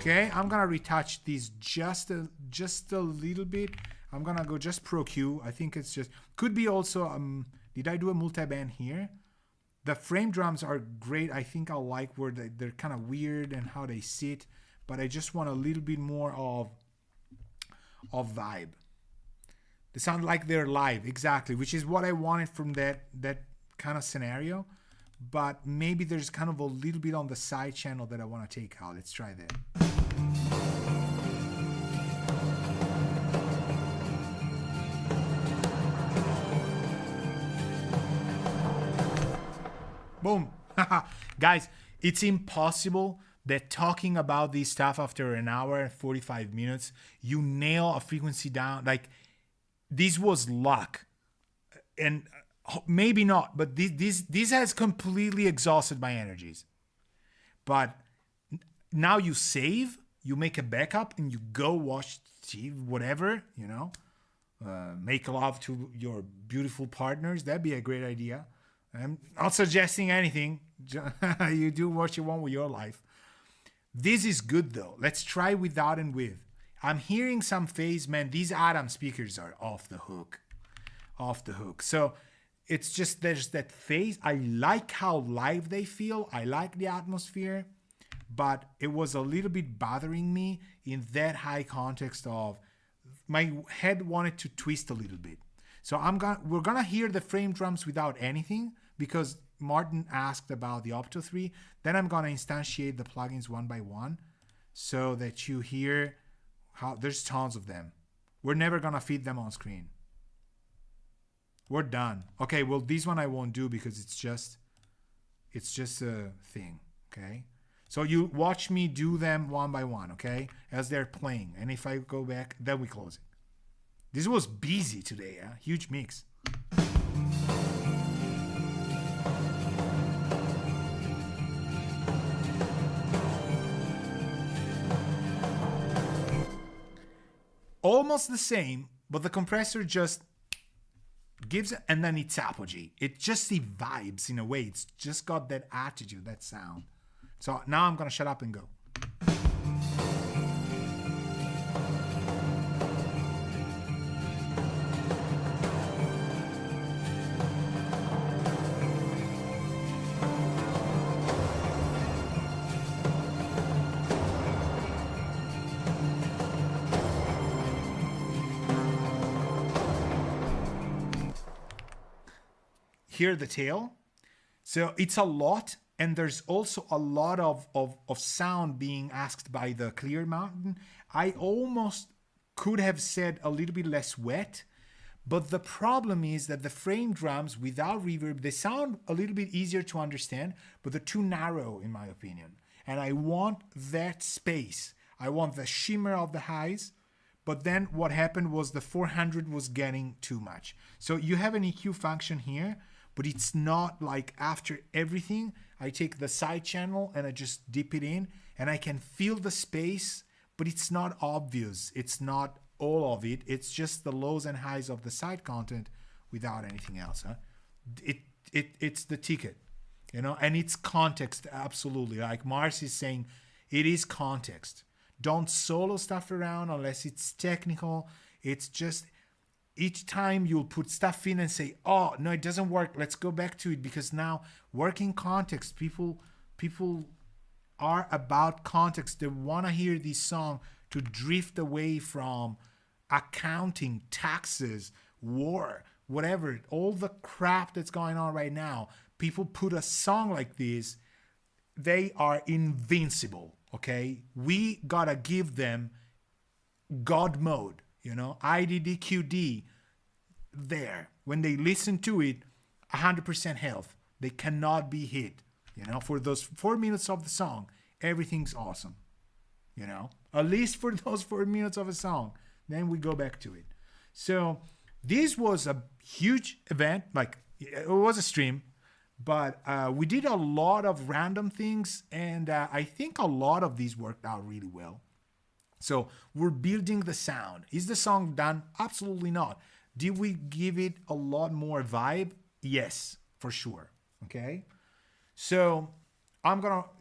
Okay, I'm gonna retouch these just a little bit. I'm gonna go just Pro Q. I think it's just could be also. Did I do a multi-band here? The frame drums are great. I think I like where they're kind of weird and how they sit, but I just want a little bit more of vibe. They sound like they're live, exactly, which is what I wanted from that kind of scenario. But maybe there's kind of a little bit on the side channel that I want to take out. Let's try that. Boom. Guys, it's impossible that talking about this stuff after an hour and 45 minutes, you nail a frequency down. Like, this was luck. And maybe not, but this has completely exhausted my energies. But now you save, you make a backup, and you go watch TV, whatever, make love to your beautiful partners. That'd be a great idea. I'm not suggesting anything. You do what you want with your life. This is good though. Let's try without and with. I'm hearing some phase, man. These Atom speakers are off the hook. So it's just there's that phase. I like how live they feel. I like the atmosphere, but it was a little bit bothering me in that high context of my head wanted to twist a little bit. So we're gonna hear the frame drums without anything because Martin asked about the Opto 3. Then I'm gonna instantiate the plugins one by one so that you hear how there's tons of them. We're never gonna feed them on screen. We're done. Okay, well, this one I won't do because it's just a thing, okay? So you watch me do them one by one, okay? As they're playing. And if I go back, then we close it. This was busy today, huh? Huge mix. Almost the same, but the compressor just gives it, and then it's apogee. It just the vibes in a way. It's just got that attitude, that sound. So now I'm gonna shut up and go. Hear the tail. So it's a lot, and there's also a lot of sound being asked by the clear mountain. I almost could have said a little bit less wet, but the problem is that the frame drums without reverb, they sound a little bit easier to understand, but they're too narrow in my opinion. And I want that space. I want the shimmer of the highs. But then what happened was the 400 was getting too much. So you have an EQ function here, but it's not like after everything, I take the side channel and I just dip it in and I can feel the space, but it's not obvious. It's not all of it. It's just the lows and highs of the side content without anything else. Huh? It's the ticket, and it's context, absolutely. Like Mars is saying, it is context. Don't solo stuff around unless it's technical. It's just each time you'll put stuff in and say, oh, no, it doesn't work. Let's go back to it because now working context, people are about context. They want to hear this song to drift away from accounting, taxes, war, whatever, all the crap that's going on right now. People put a song like this, they are invincible, okay? We gotta give them God mode, IDDQD there. When they listen to it, 100% health. They cannot be hit, for those 4 minutes of the song, everything's awesome, at least for those 4 minutes of a song. Then we go back to it. So this was a huge event. Like, it was a stream, but we did a lot of random things, and I think a lot of these worked out really well. So we're building the sound. Is the song done? Absolutely not. Did we give it a lot more vibe? Yes, for sure. Okay. So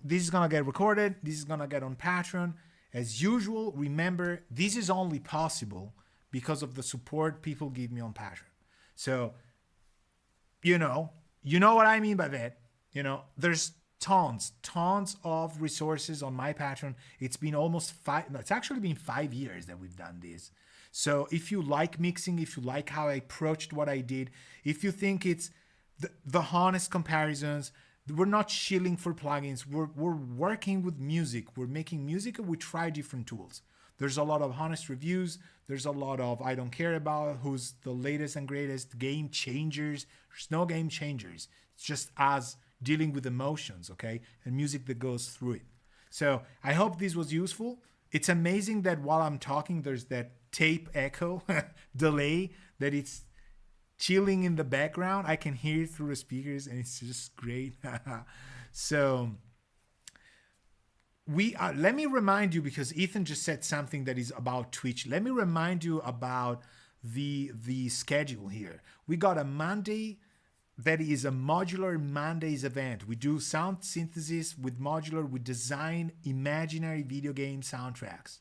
this is gonna get recorded. This is gonna get on Patreon. As usual, remember, this is only possible because of the support people give me on Patreon. So, you know what I mean by that. There's tons of resources on my Patreon. It's been it's actually been 5 years that we've done this. So if you like mixing, if you like how I approached what I did, if you think it's the honest comparisons, we're not shilling for plugins. We're working with music. We're making music and we try different tools. There's a lot of honest reviews. There's a lot of I don't care about who's the latest and greatest game changers. There's no game changers. It's just us dealing with emotions, okay? And music that goes through it. So I hope this was useful. It's amazing that while I'm talking, there's that tape echo delay that it's chilling in the background. I can hear it through the speakers, and it's just great. So let me remind you, because Ethan just said something that is about Twitch. Let me remind you about the schedule here. We got a Monday that is a modular Mondays event. We do sound synthesis with modular. We design imaginary video game soundtracks.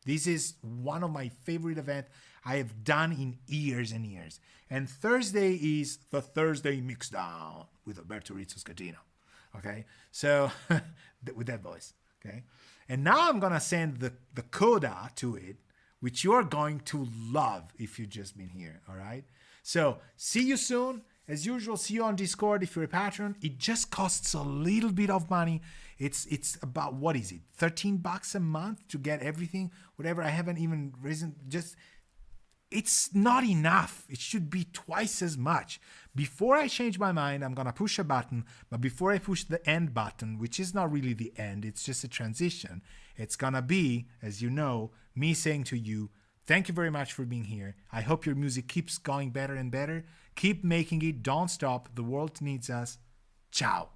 This is one of my favorite events I have done in years and years. And Thursday is the Thursday Mixdown with Alberto Rizzo Scatino. Okay, so with that voice. Okay, and now I'm gonna send the coda to it, which you're going to love if you've just been here. All right, so see you soon. As usual, see you on Discord if you're a patron. It just costs a little bit of money. It's about, what is it, $13 a month to get everything, whatever. I haven't even risen. Just, it's not enough. It should be twice as much. Before I change my mind, I'm gonna push a button. But before I push the end button, which is not really the end, it's just a transition. It's gonna be, as you know, me saying to you, thank you very much for being here. I hope your music keeps going better and better. Keep making it. Don't stop. The world needs us. Ciao.